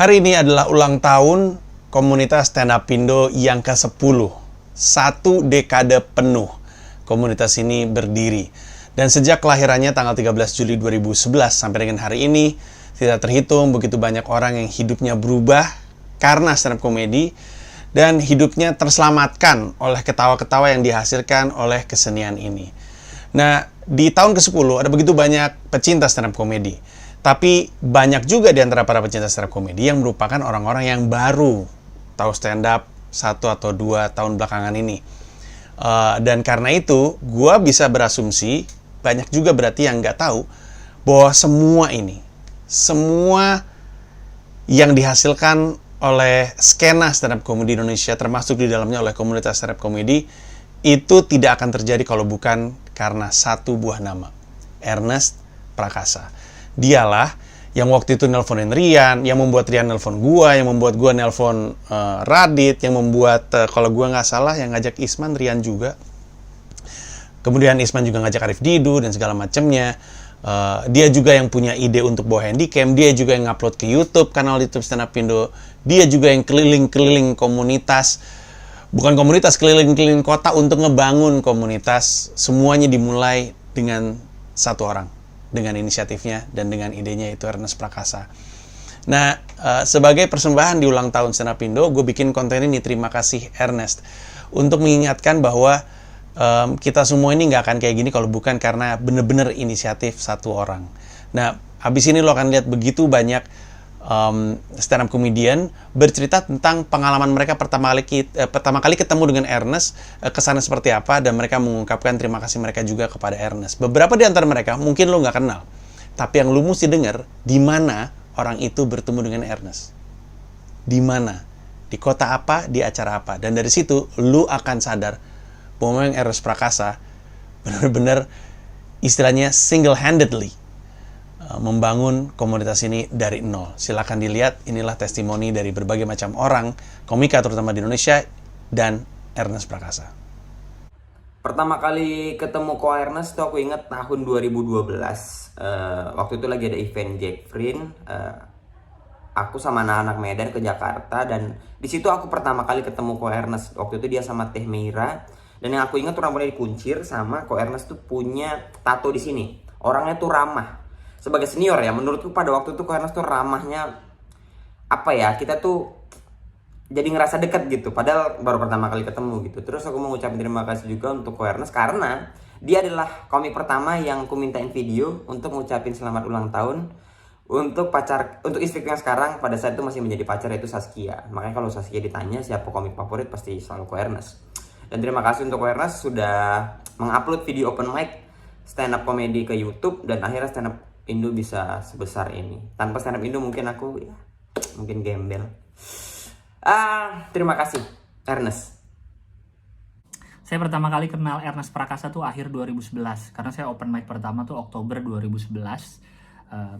Hari ini adalah ulang tahun komunitas Stand Up Indo yang ke-10. 1 dekade penuh komunitas ini berdiri. Dan sejak kelahirannya tanggal 13 Juli 2011 sampai dengan hari ini, tidak terhitung begitu banyak orang yang hidupnya berubah karena stand up comedy dan hidupnya terselamatkan oleh ketawa-ketawa yang dihasilkan oleh kesenian ini. Nah, di tahun ke-10 ada begitu banyak pecinta stand up comedy. Tapi banyak juga di antara para pecinta stand up comedy yang merupakan orang-orang yang baru tahu stand up 1 atau 2 tahun belakangan ini. Dan karena itu, gue bisa berasumsi, banyak juga berarti yang nggak tahu, bahwa semua ini, semua yang dihasilkan oleh skena stand up comedy Indonesia, termasuk di dalamnya oleh komunitas stand up comedy, itu tidak akan terjadi kalau bukan karena satu buah nama, Ernest Prakasa. Dialah yang waktu itu nelponin Rian, yang membuat Rian nelpon gua, yang membuat gua nelpon Radit, yang membuat kalau gua nggak salah yang ngajak Isman Rian juga. Kemudian Isman juga ngajak Arif Didu dan segala macamnya. Dia juga yang punya ide untuk bawa handycam, dia juga yang ngupload ke YouTube, kanal YouTube Stand Up Indo. Dia juga yang keliling-keliling komunitas, bukan komunitas, keliling-keliling kota untuk ngebangun komunitas. Semuanya dimulai dengan satu orang, dengan inisiatifnya dan dengan idenya, itu Ernest Prakasa. Nah, sebagai persembahan di ulang tahun Stand Up Indo, gue bikin konten ini. Terima kasih Ernest, untuk mengingatkan bahwa kita semua ini nggak akan kayak gini kalau bukan karena bener-bener inisiatif satu orang. Nah, habis ini lo akan lihat begitu banyak stand up comedian bercerita tentang pengalaman mereka pertama kali ketemu dengan Ernest, kesannya seperti apa, dan mereka mengungkapkan terima kasih mereka juga kepada Ernest. Beberapa di antara mereka mungkin lo nggak kenal, tapi yang lo mesti dengar, di mana orang itu bertemu dengan Ernest, di mana, di kota apa, di acara apa, dan dari situ lo akan sadar bahwa memang Ernest Prakasa benar-benar istilahnya single-handedly membangun komunitas ini dari nol. Silakan dilihat, inilah testimoni dari berbagai macam orang, komika terutama di Indonesia, dan Ernest Prakasa. Pertama kali ketemu Ko Ernest tuh aku inget tahun 2012. Waktu itu lagi ada event Jack Friend. Aku sama anak-anak Medan ke Jakarta, dan di situ aku pertama kali ketemu Ko Ernest. Waktu itu dia sama Teh Meira, dan yang aku ingat tuh rambutnya dikuncir, sama Ko Ernest tuh punya tato di sini. Orangnya tuh ramah. Sebagai senior ya, menurutku pada waktu itu Ko Ernest tuh ramahnya, apa ya, kita tuh jadi ngerasa dekat gitu, padahal baru pertama kali ketemu gitu. Terus aku mau ngucapin terima kasih juga untuk Ko Ernest, karena dia adalah komik pertama yang aku mintain video untuk ngucapin selamat ulang tahun untuk istriku yang sekarang pada saat itu masih menjadi pacar, yaitu Saskia. Makanya kalau Saskia ditanya siapa komik favorit, pasti selalu Ko Ernest. Dan terima kasih untuk Ko Ernest sudah mengupload video open mic stand up comedy ke YouTube, dan akhirnya stand up Indo bisa sebesar ini. Tanpa stand up Indo mungkin aku mungkin gembel. Terima kasih Ernest. Saya pertama kali kenal Ernest Prakasa tuh akhir 2011, karena saya open mic pertama tuh Oktober 2011.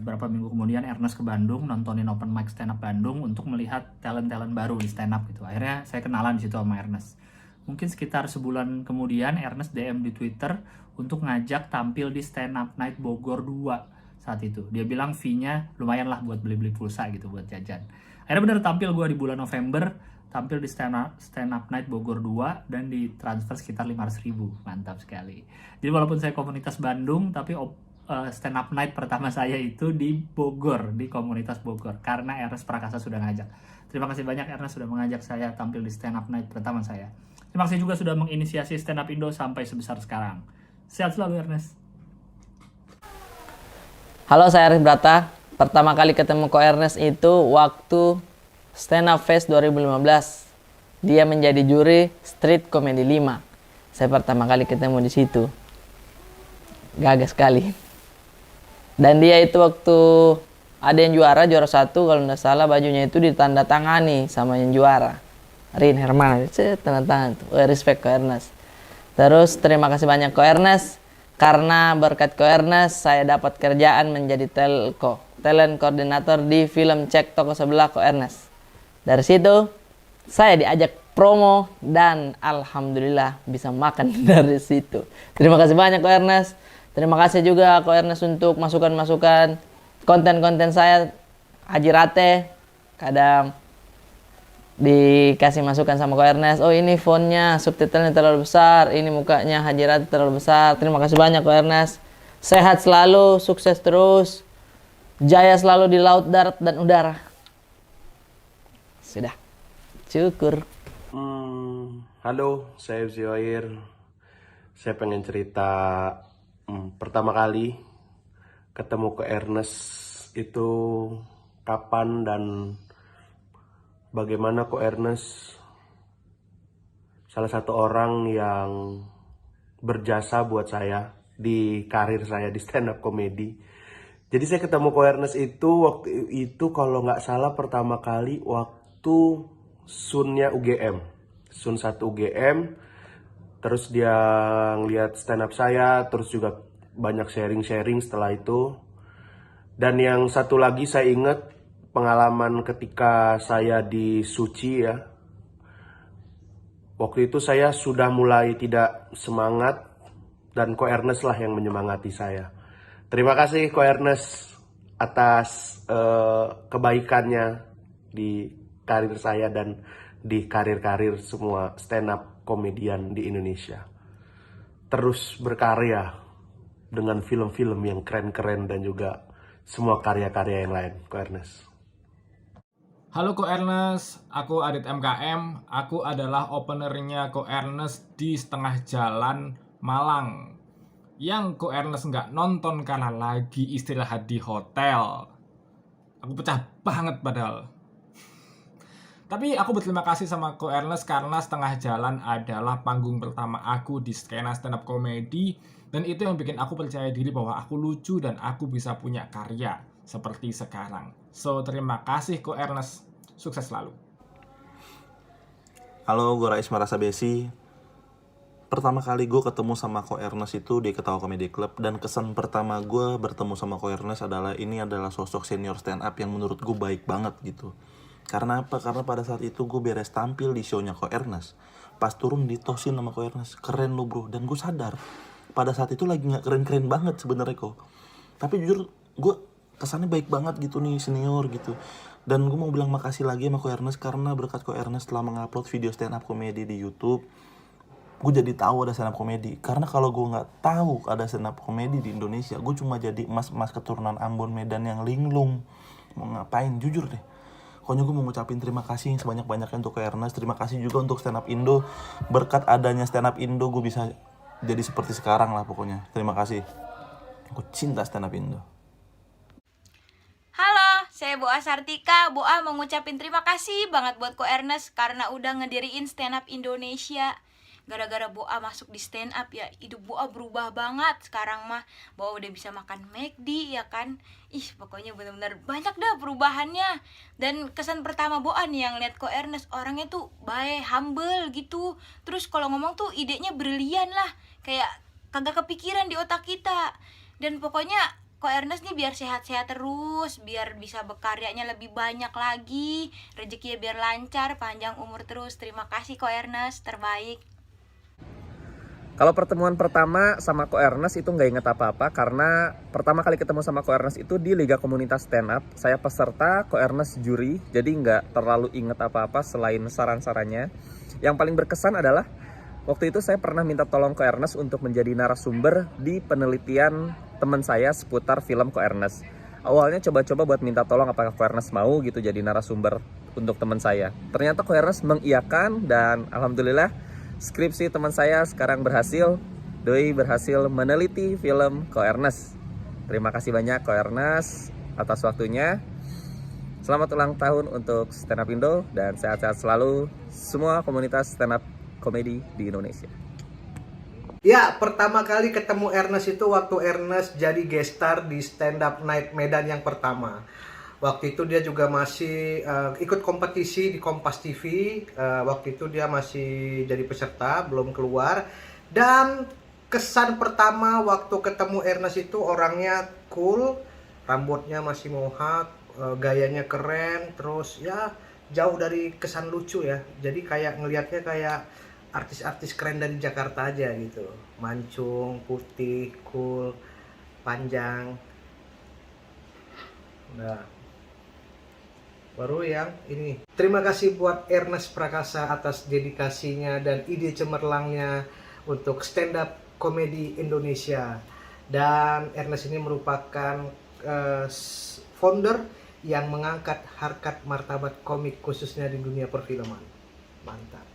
Berapa minggu kemudian Ernest ke Bandung nontonin open mic stand up Bandung untuk melihat talent-talent baru di stand up gitu. Akhirnya saya kenalan di situ sama Ernest. Mungkin sekitar sebulan kemudian Ernest DM di Twitter untuk ngajak tampil di Stand Up Night Bogor 2 saat itu. Dia bilang fee-nya lumayan lah buat beli-beli pulsa gitu, buat jajan. Akhirnya bener tampil gue di bulan November, tampil di Stand Up Night Bogor 2 dan ditransfer sekitar 500.000. Mantap sekali. Jadi walaupun saya komunitas Bandung, tapi Stand Up Night pertama saya itu di Bogor, di komunitas Bogor, karena Ernest Prakasa sudah ngajak. Terima kasih banyak Ernest sudah mengajak saya tampil di Stand Up Night pertama saya. Terima kasih juga sudah menginisiasi Stand Up Indo sampai sebesar sekarang. Sehat selalu Ernest. Halo, saya Arif Brata. Pertama kali ketemu Ko Ernest itu waktu Stand Up Fest 2015. Dia menjadi juri Street Comedy 5. Saya pertama kali ketemu di situ. Gagah sekali. Dan dia itu waktu ada yang juara 1, kalau nggak salah bajunya itu ditandatangani sama yang juara. Rin Herman, tanda tangan tuh. Respect Ko Ernest. Terus terima kasih banyak Ko Ernest. Karena berkat Ko Ernest, saya dapat kerjaan menjadi talent koordinator di film Cek Toko Sebelah Ko Ernest. Dari situ, saya diajak promo dan alhamdulillah bisa makan dari situ. Terima kasih banyak Ko Ernest. Terima kasih juga Ko Ernest untuk masukan-masukan konten-konten saya, Haji Rate, kadang dikasih masukan sama Ko Ernest, oh ini fontnya, subtitlenya terlalu besar, ini mukanya Haji Ratu terlalu besar. Terima kasih banyak Ko Ernest. Sehat selalu, sukses terus, jaya selalu di laut, darat, dan udara. Sudah, syukur. Halo, saya Zioir. Saya pengen cerita pertama kali ketemu ke Ernest itu kapan dan bagaimana Ko Ernest salah satu orang yang berjasa buat saya di karir saya di stand up comedy. Jadi saya ketemu Ko Ernest itu waktu itu kalau nggak salah pertama kali waktu Sunnya UGM, Sun 1 UGM. Terus dia ngeliat stand up saya, terus juga banyak sharing-sharing setelah itu. Dan yang satu lagi saya ingat pengalaman ketika saya di Suci ya. Waktu itu saya sudah mulai tidak semangat dan Ko Ernest lah yang menyemangati saya. Terima kasih Ko Ernest atas kebaikannya di karir saya dan di karir-karir semua stand up komedian di Indonesia. Terus berkarya dengan film-film yang keren-keren dan juga semua karya-karya yang lain, Ko Ernest. Halo Ko Ernest, aku Adit MKM. Aku adalah openernya Ko Ernest di Setengah Jalan Malang. Yang Ko Ernest nggak nonton karena lagi istirahat di hotel. Aku pecah banget padahal. Tapi aku berterima kasih sama Ko Ernest karena Setengah Jalan adalah panggung pertama aku di skena stand up comedy. Dan itu yang bikin aku percaya diri bahwa aku lucu dan aku bisa punya karya seperti sekarang. So, terima kasih Ko Ernest. Sukses selalu. Halo, gue Rais Marasa Besi. Pertama kali gue ketemu sama Ko Ernest itu di Ketawa Comedy Club. Dan kesan pertama gue bertemu sama Ko Ernest adalah ini adalah sosok senior stand up yang menurut gue baik banget gitu. Karena apa? Karena pada saat itu gue beres tampil di show-nya Ko Ernest. Pas turun ditosin sama Ko Ernest, keren lu bro. Dan gue sadar pada saat itu lagi gak keren-keren banget sebenarnya kok. Tapi jujur gue kesannya baik banget gitu nih, senior gitu. Dan gue mau bilang makasih lagi sama Ko Ernest karena berkat Ko Ernest telah mengupload video stand up comedy di YouTube, gue jadi tahu ada stand up comedy. Karena kalau gue nggak tahu ada stand up comedy di Indonesia, gue cuma jadi emas-emas keturunan Ambon Medan yang linglung. Mau ngapain? Jujur deh. Pokoknya gue mau ngucapin terima kasih sebanyak-banyaknya untuk Ko Ernest. Terima kasih juga untuk stand up Indo. Berkat adanya stand up Indo, gue bisa jadi seperti sekarang lah pokoknya. Terima kasih. Gue cinta stand up Indo. Halo, saya Boa Sartika. Boa mau ngucapin terima kasih banget buat Ko Ernest karena udah ngediriin stand up Indonesia. Gara-gara Boa masuk di stand up ya, hidup Boa berubah banget. Sekarang mah Boa udah bisa makan McD ya kan. Pokoknya benar-benar banyak dah perubahannya. Dan kesan pertama Boa nih yang lihat Ko Ernest, orangnya tuh baik, humble gitu. Terus kalau ngomong tuh idenya brilian lah. Kayak kagak kepikiran di otak kita. Dan pokoknya Ko Ernest nih biar sehat-sehat terus, biar bisa berkaryanya lebih banyak lagi, rezekinya biar lancar, panjang umur terus. Terima kasih Ko Ernest, terbaik. Kalau pertemuan pertama sama Ko Ernest itu nggak inget apa-apa karena pertama kali ketemu sama Ko Ernest itu di Liga Komunitas Stand Up. Saya peserta, Ko Ernest juri, jadi nggak terlalu inget apa-apa selain saran-sarannya. Yang paling berkesan adalah waktu itu saya pernah minta tolong Ko Ernest untuk menjadi narasumber di penelitian teman saya seputar film Ko Ernest. Awalnya coba-coba buat minta tolong apakah Ko Ernest mau gitu jadi narasumber untuk teman saya. Ternyata Ko Ernest mengiyakan dan alhamdulillah skripsi teman saya sekarang berhasil. Doi berhasil meneliti film Ko Ernest. Terima kasih banyak Ko Ernest atas waktunya. Selamat ulang tahun untuk Stand Up Indo dan sehat-sehat selalu semua komunitas stand up komedi di Indonesia. Ya, pertama kali ketemu Ernest itu waktu Ernest jadi guest star di Stand Up Night Medan yang pertama. Waktu itu dia juga masih ikut kompetisi di Kompas TV. Waktu itu dia masih jadi peserta, belum keluar. Dan kesan pertama waktu ketemu Ernest itu orangnya cool, rambutnya masih mohawk, gayanya keren, terus ya jauh dari kesan lucu ya. Jadi kayak ngelihatnya kayak artis-artis keren dari Jakarta aja gitu. Mancung, putih, cool, panjang. Nah, Baru yang ini. Terima kasih buat Ernest Prakasa atas dedikasinya dan ide cemerlangnya untuk stand up komedi Indonesia. Dan Ernest ini merupakan founder yang mengangkat harkat martabat komik khususnya di dunia perfilman. Mantap.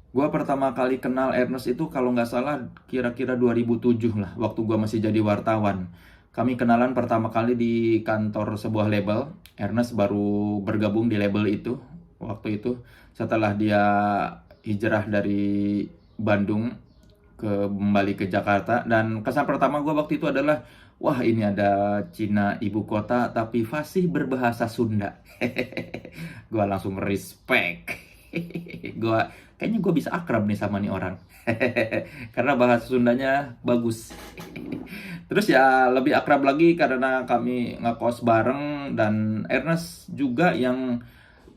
Gua pertama kali kenal Ernest itu kalau nggak salah kira-kira 2007 lah, waktu gua masih jadi wartawan. Kami kenalan pertama kali di kantor sebuah label. Ernest baru bergabung di label itu waktu itu setelah dia hijrah dari Bandung kembali ke Jakarta. Dan kesan pertama gue waktu itu adalah, wah ini ada Cina ibu kota tapi fasih berbahasa Sunda. Gue langsung respect. Kayaknya gue bisa akrab nih sama nih orang. Karena bahasa Sundanya bagus. Terus ya lebih akrab lagi karena kami ngekos bareng, dan Ernest juga yang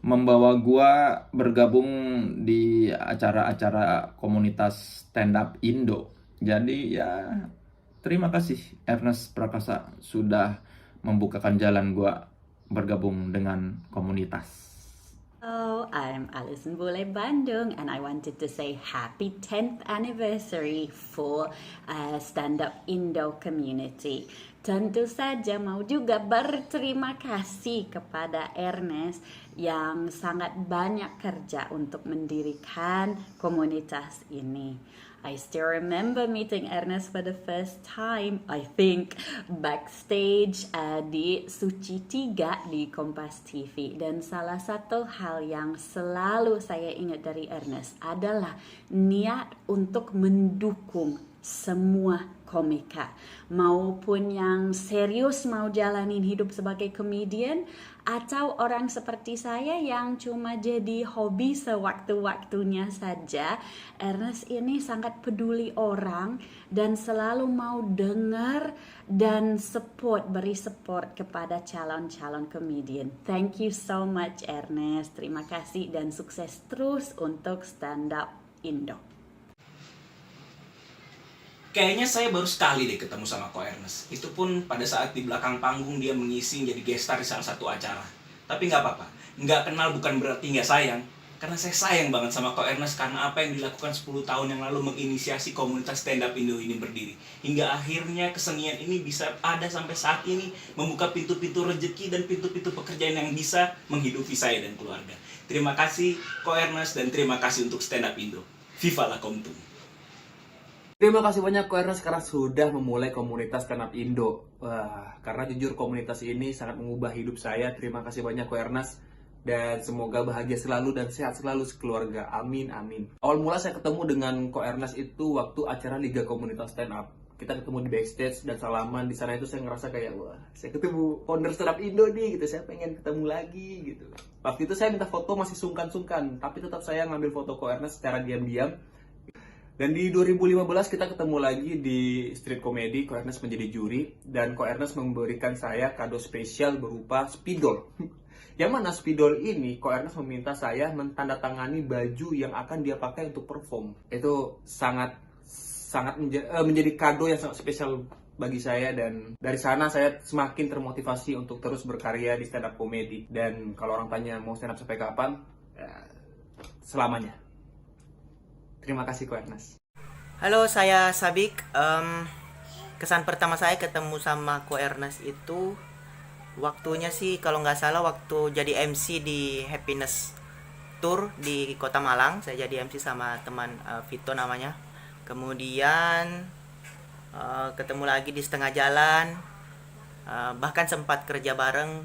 membawa gua bergabung di acara-acara komunitas stand up Indo. Jadi ya terima kasih Ernest Prakasa sudah membukakan jalan gua bergabung dengan komunitas. Hello, I'm Alison Bule Bandung, and I wanted to say happy 10th anniversary for Stand Up Indo community. Tentu saja mau juga berterima kasih kepada Ernest yang sangat banyak kerja untuk mendirikan komunitas ini. I still remember meeting Ernest for the first time, I think, backstage di Suci 3 di Kompas TV. Dan salah satu hal yang selalu saya ingat dari Ernest adalah niat untuk mendukung semua komika, maupun yang serius mau jalanin hidup sebagai komedian, atau orang seperti saya yang cuma jadi hobi sewaktu-waktunya saja. Ernest ini sangat peduli orang dan selalu mau dengar dan beri support kepada calon-calon komedian. Thank you so much Ernest, terima kasih dan sukses terus untuk Stand Up Indo. Kayaknya saya baru sekali deh ketemu sama Ko Ernest. Itu pun pada saat di belakang panggung dia mengisi jadi guest star di salah satu acara. Tapi nggak apa-apa. Nggak kenal bukan berarti nggak sayang. Karena saya sayang banget sama Ko Ernest karena apa yang dilakukan 10 tahun yang lalu menginisiasi komunitas stand up Indo ini berdiri. Hingga akhirnya kesenian ini bisa ada sampai saat ini, membuka pintu-pintu rezeki dan pintu-pintu pekerjaan yang bisa menghidupi saya dan keluarga. Terima kasih Ko Ernest dan terima kasih untuk stand up Indo. Viva la Komtung. Terima kasih banyak Ko Ernest karena sudah memulai komunitas Stand Up Indo. Karena jujur komunitas ini sangat mengubah hidup saya. Terima kasih banyak Ko Ernest. Dan semoga bahagia selalu dan sehat selalu sekeluarga. Amin, amin. Awal mula saya ketemu dengan Ko Ernest itu waktu acara Liga Komunitas Stand Up. Kita ketemu di backstage dan salaman. Di sana itu saya ngerasa kayak, wah, saya ketemu founder Stand Up Indo nih, gitu. Saya pengen ketemu lagi, gitu. Waktu itu saya minta foto masih sungkan-sungkan. Tapi tetap saya ngambil foto Ko Ernest secara diam-diam. Dan di 2015 kita ketemu lagi di Street Comedy, Ko Ernest menjadi juri, dan Ko Ernest memberikan saya kado spesial berupa spidol. Yang mana spidol ini Ko Ernest meminta saya mentandatangani baju yang akan dia pakai untuk perform. Itu sangat menjadi kado yang sangat spesial bagi saya, dan dari sana saya semakin termotivasi untuk terus berkarya di stand up comedy. Dan kalau orang tanya mau stand up sampai kapan, selamanya. Terima kasih Ko Ernest. Halo, saya Sabik. Kesan pertama saya ketemu sama Ko Ernest itu waktunya sih kalau nggak salah waktu jadi MC di Happiness Tour di Kota Malang. Saya jadi MC sama teman Vito namanya. Kemudian ketemu lagi di Setengah Jalan. Bahkan sempat kerja bareng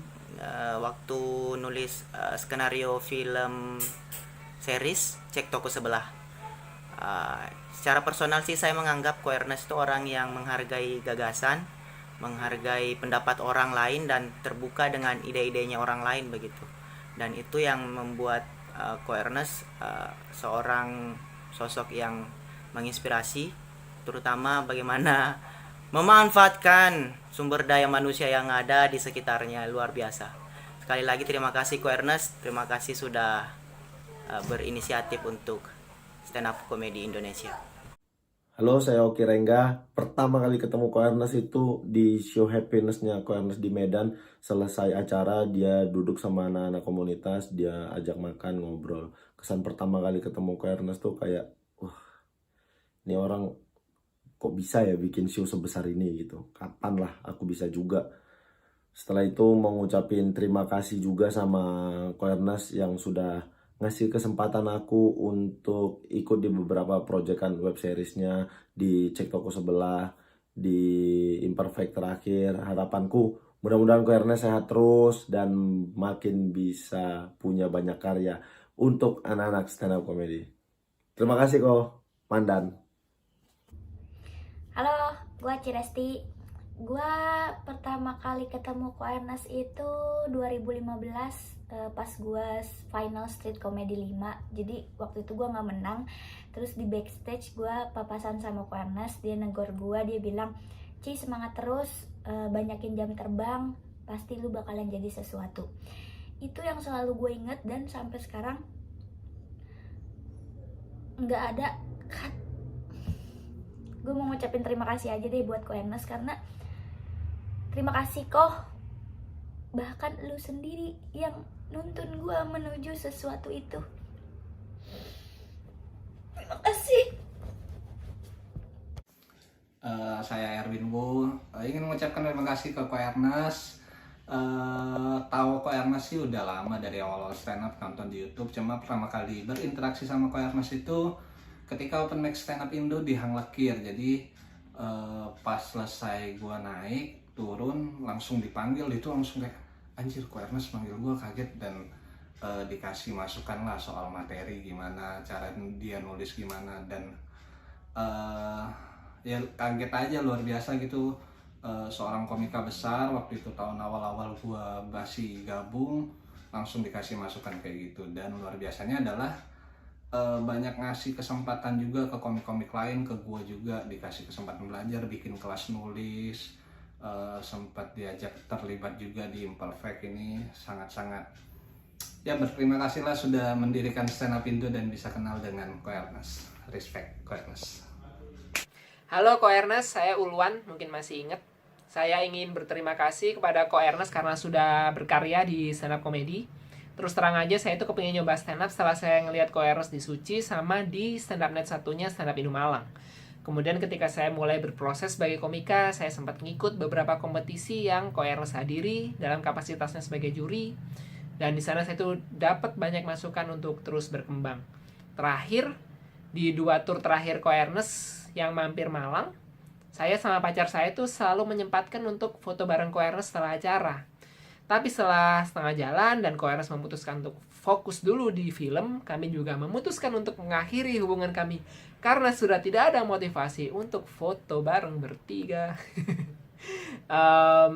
waktu nulis skenario film series Cek Toko Sebelah. Secara personal sih saya menganggap Ko Ernest itu orang yang menghargai gagasan, menghargai pendapat orang lain dan terbuka dengan ide-idenya orang lain begitu. Dan itu yang membuat Ko Ernest seorang sosok yang menginspirasi, terutama bagaimana memanfaatkan sumber daya manusia yang ada di sekitarnya. Luar biasa. Sekali lagi terima kasih Ko Ernest, terima kasih sudah berinisiatif untuk stand up comedy Indonesia. Halo, saya Oki Rengga. Pertama kali ketemu Ko Ernest itu di show Happiness-nya Ko Ernest di Medan. Selesai acara, dia duduk sama anak-anak komunitas, dia ajak makan, ngobrol. Kesan pertama kali ketemu Ko Ernest tuh kayak, wah, ini orang kok bisa ya bikin show sebesar ini gitu. Kapan lah aku bisa juga. Setelah itu mau ngucapin terima kasih juga sama Ko Ernest yang sudah ngasih kesempatan aku untuk ikut di beberapa proyekan web seriesnya, di Cek Toko Sebelah, di Imperfect terakhir. Harapanku mudah-mudahan Ko Ernest sehat terus dan makin bisa punya banyak karya untuk anak-anak stand up comedy. Terima kasih Ko, Mandan. Halo, gue Ciresti. Gue pertama kali ketemu Ko Ernest itu 2015 pas gue final Street Comedy 5. Jadi waktu itu gue gak menang. Terus di backstage gue papasan sama Ko Ernest. Dia negor gue, dia bilang, "Ci, semangat terus, banyakin jam terbang, pasti lu bakalan jadi sesuatu." Itu yang selalu gue inget dan sampai sekarang gak ada cut. Gue mau ngucapin terima kasih aja deh buat Ko Ernest, karena terima kasih kok, bahkan lu sendiri yang nuntun gue menuju sesuatu itu. Terima kasih. Saya Erwin Wu, ingin mengucapkan terima kasih ke Ko Ernest. Tahu Ko Ernest sih udah lama, dari awal stand up nonton di YouTube. Cuma pertama kali berinteraksi sama Ko Ernest itu ketika open mic stand up Indo di Hang Lekir. Jadi pas selesai gue naik turun langsung dipanggil, itu langsung kayak anjir, Ko Ernest manggil gue, kaget. Dan dikasih masukan lah soal materi gimana, cara dia nulis gimana, dan ya kaget aja, luar biasa gitu. Seorang komika besar, waktu itu tahun awal-awal gue masih gabung, langsung dikasih masukan kayak gitu. Dan luar biasanya adalah banyak ngasih kesempatan juga ke komik-komik lain, ke gue juga dikasih kesempatan belajar, bikin kelas nulis, sempat diajak terlibat juga di Imperfect. Ini sangat-sangat ya berterima kasih lah sudah mendirikan stand up Indo dan bisa kenal dengan Ko Ernest. Respect Ko Ernest. Halo Ko Ernest, saya Ulwan, mungkin masih ingat. Saya ingin berterima kasih kepada Ko Ernest karena sudah berkarya di stand up comedy. Terus terang aja, saya itu kepingin nyoba stand up setelah saya ngelihat Ko Ernest di Suci sama di stand up net satunya Stand Up Indo Malang. Kemudian ketika saya mulai berproses sebagai komika, saya sempat ngikut beberapa kompetisi yang Ko Ernest hadiri dalam kapasitasnya sebagai juri. Dan di sana saya tuh dapat banyak masukan untuk terus berkembang. Terakhir, di 2 tur terakhir Ko Ernest yang mampir Malang, saya sama pacar saya tuh selalu menyempatkan untuk foto bareng Ko Ernest setelah acara. Tapi setelah setengah jalan dan Ko Ernest memutuskan untuk fokus dulu di film, kami juga memutuskan untuk mengakhiri hubungan kami karena sudah tidak ada motivasi untuk foto bareng bertiga.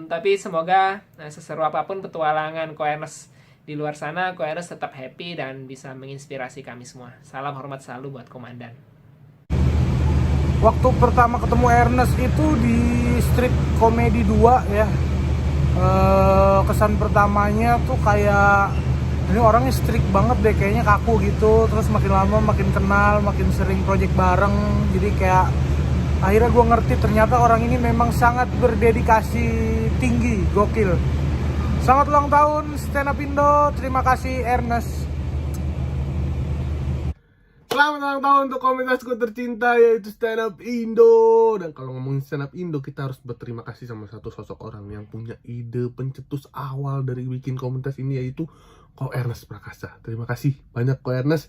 Tapi semoga seseru apapun petualangan Ko Ernest di luar sana, Ko Ernest tetap happy dan bisa menginspirasi kami semua. Salam hormat selalu buat Komandan. Waktu pertama ketemu Ernest itu di Street Comedy 2 ya. Kesan pertamanya tuh kayak ini orangnya strict banget deh, kayaknya kaku gitu. Terus makin lama makin kenal, makin sering project bareng. Jadi kayak akhirnya gue ngerti ternyata orang ini memang sangat berdedikasi tinggi, gokil. Selamat ulang tahun Stand Up Indo, terima kasih Ernest. Selamat ulang tahun untuk komunitasku tercinta yaitu Stand Up Indo. Dan kalau ngomongin Stand Up Indo, kita harus berterima kasih sama satu sosok orang yang punya ide pencetus awal dari bikin komunitas ini, yaitu Ko Ernest Prakasa. Terima kasih banyak Ko Ernest.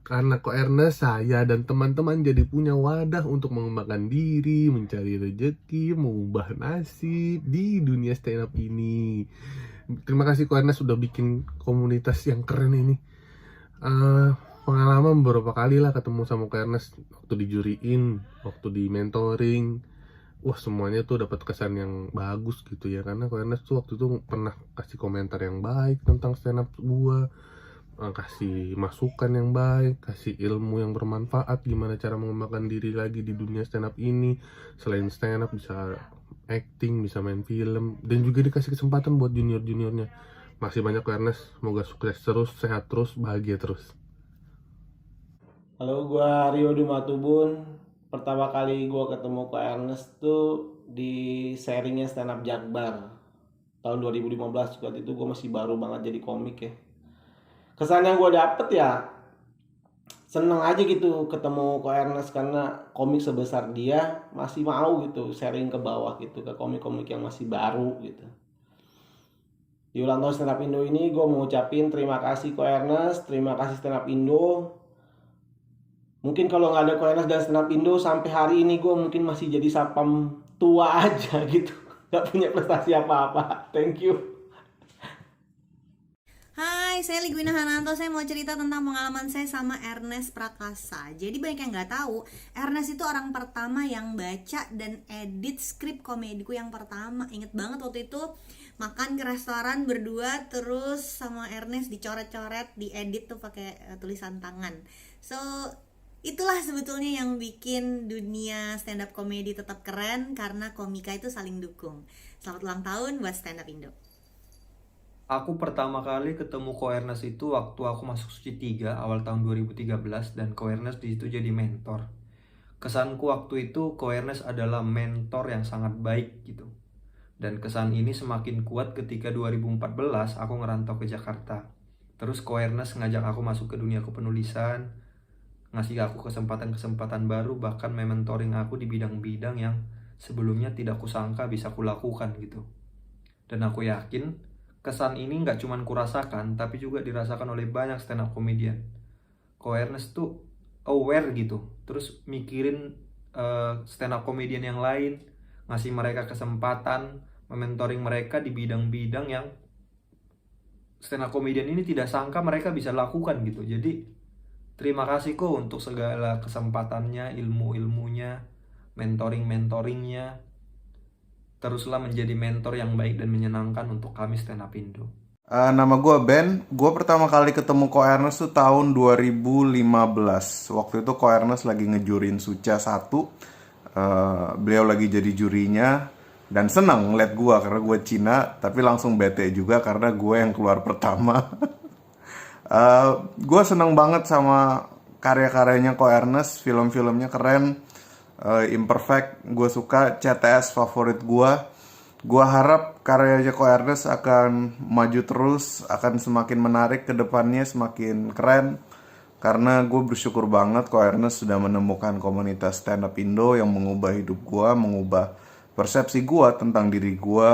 Karena Ko Ernest, saya dan teman-teman jadi punya wadah untuk mengembangkan diri, mencari rezeki, mengubah nasib di dunia stand up ini. Terima kasih Ko Ernest sudah bikin komunitas yang keren ini. Pengalaman beberapa kali lah ketemu sama Ko Ernest, waktu dijuriin, waktu di mentoring. Wah, semuanya tuh dapat kesan yang bagus gitu ya, karena Ko Ernest tuh waktu itu pernah kasih komentar yang baik tentang stand up gua, kasih masukan yang baik, kasih ilmu yang bermanfaat gimana cara mengembangkan diri lagi di dunia stand up ini. Selain stand up bisa acting, bisa main film, dan juga dikasih kesempatan buat junior-juniornya. Masih banyak Ko Ernest, semoga sukses terus, sehat terus, bahagia terus. Halo, gua Rio di Matubun. Pertama kali gue ketemu Ko Ernest tuh di sharingnya stand up Jakbar tahun 2015. Waktu itu gue masih baru banget jadi komik ya. Kesan yang gue dapet ya seneng aja gitu ketemu Ko Ernest, karena komik sebesar dia masih mau gitu sharing ke bawah gitu ke komik-komik yang masih baru gitu. Di ulang tahun Stand Up Indo ini gue mau ngucapin terima kasih Ko Ernest, terima kasih Stand Up Indo. Mungkin kalau nggak ada Ko Ernest dan Stand Up Indo sampai hari ini gue mungkin masih jadi sapam tua aja gitu, nggak punya prestasi apa-apa. Thank you. Hai, saya Ligwina Hananto. Saya mau cerita tentang pengalaman saya sama Ernest Prakasa. Jadi banyak yang nggak tahu, Ernest itu orang pertama yang baca dan edit skrip komediku yang pertama. Ingat banget waktu itu makan ke restoran berdua, terus sama Ernest dicoret-coret, diedit tuh pakai tulisan tangan. So itulah sebetulnya yang bikin dunia stand up comedy tetap keren, karena komika itu saling dukung. Selamat ulang tahun buat Stand Up Indo. Aku pertama kali ketemu Ko Ernest itu waktu aku masuk Suci 3 awal tahun 2013, dan Ko Ernest di situ jadi mentor. Kesanku waktu itu Ko Ernest adalah mentor yang sangat baik gitu. Dan kesan ini semakin kuat ketika 2014 aku ngerantau ke Jakarta. Terus Ko Ernest ngajak aku masuk ke dunia kepenulisan, ngasih aku kesempatan-kesempatan baru, bahkan mentoring aku di bidang-bidang yang sebelumnya tidak kusangka bisa kulakukan gitu. Dan aku yakin kesan ini nggak cuma kurasakan, tapi juga dirasakan oleh banyak stand up comedian. Ko Ernest tuh aware gitu, terus mikirin stand up comedian yang lain, ngasih mereka kesempatan, mementoring mereka di bidang-bidang yang stand up comedian ini tidak sangka mereka bisa lakukan gitu. Jadi terima kasih Ko untuk segala kesempatannya, ilmu-ilmunya, mentoring-mentoringnya. Teruslah menjadi mentor yang baik dan menyenangkan untuk kami Stand Up Indo. Nama gue Ben. Gue pertama kali ketemu Ko Ernest tuh tahun 2015. Waktu itu Ko Ernest lagi ngejurin Suca 1. Beliau lagi jadi jurinya. Dan senang ngeliat gue karena gue Cina. Tapi langsung bete juga karena gue yang keluar pertama. Gue senang banget sama karya-karyanya Ko Ernest. Film-filmnya keren. Imperfect, gue suka. CTS favorit gue. Gue harap karyanya Ko Ernest akan maju terus, akan semakin menarik ke depannya, semakin keren. Karena gue bersyukur banget Ko Ernest sudah menemukan komunitas stand up Indo yang mengubah hidup gue, mengubah persepsi gue tentang diri gue.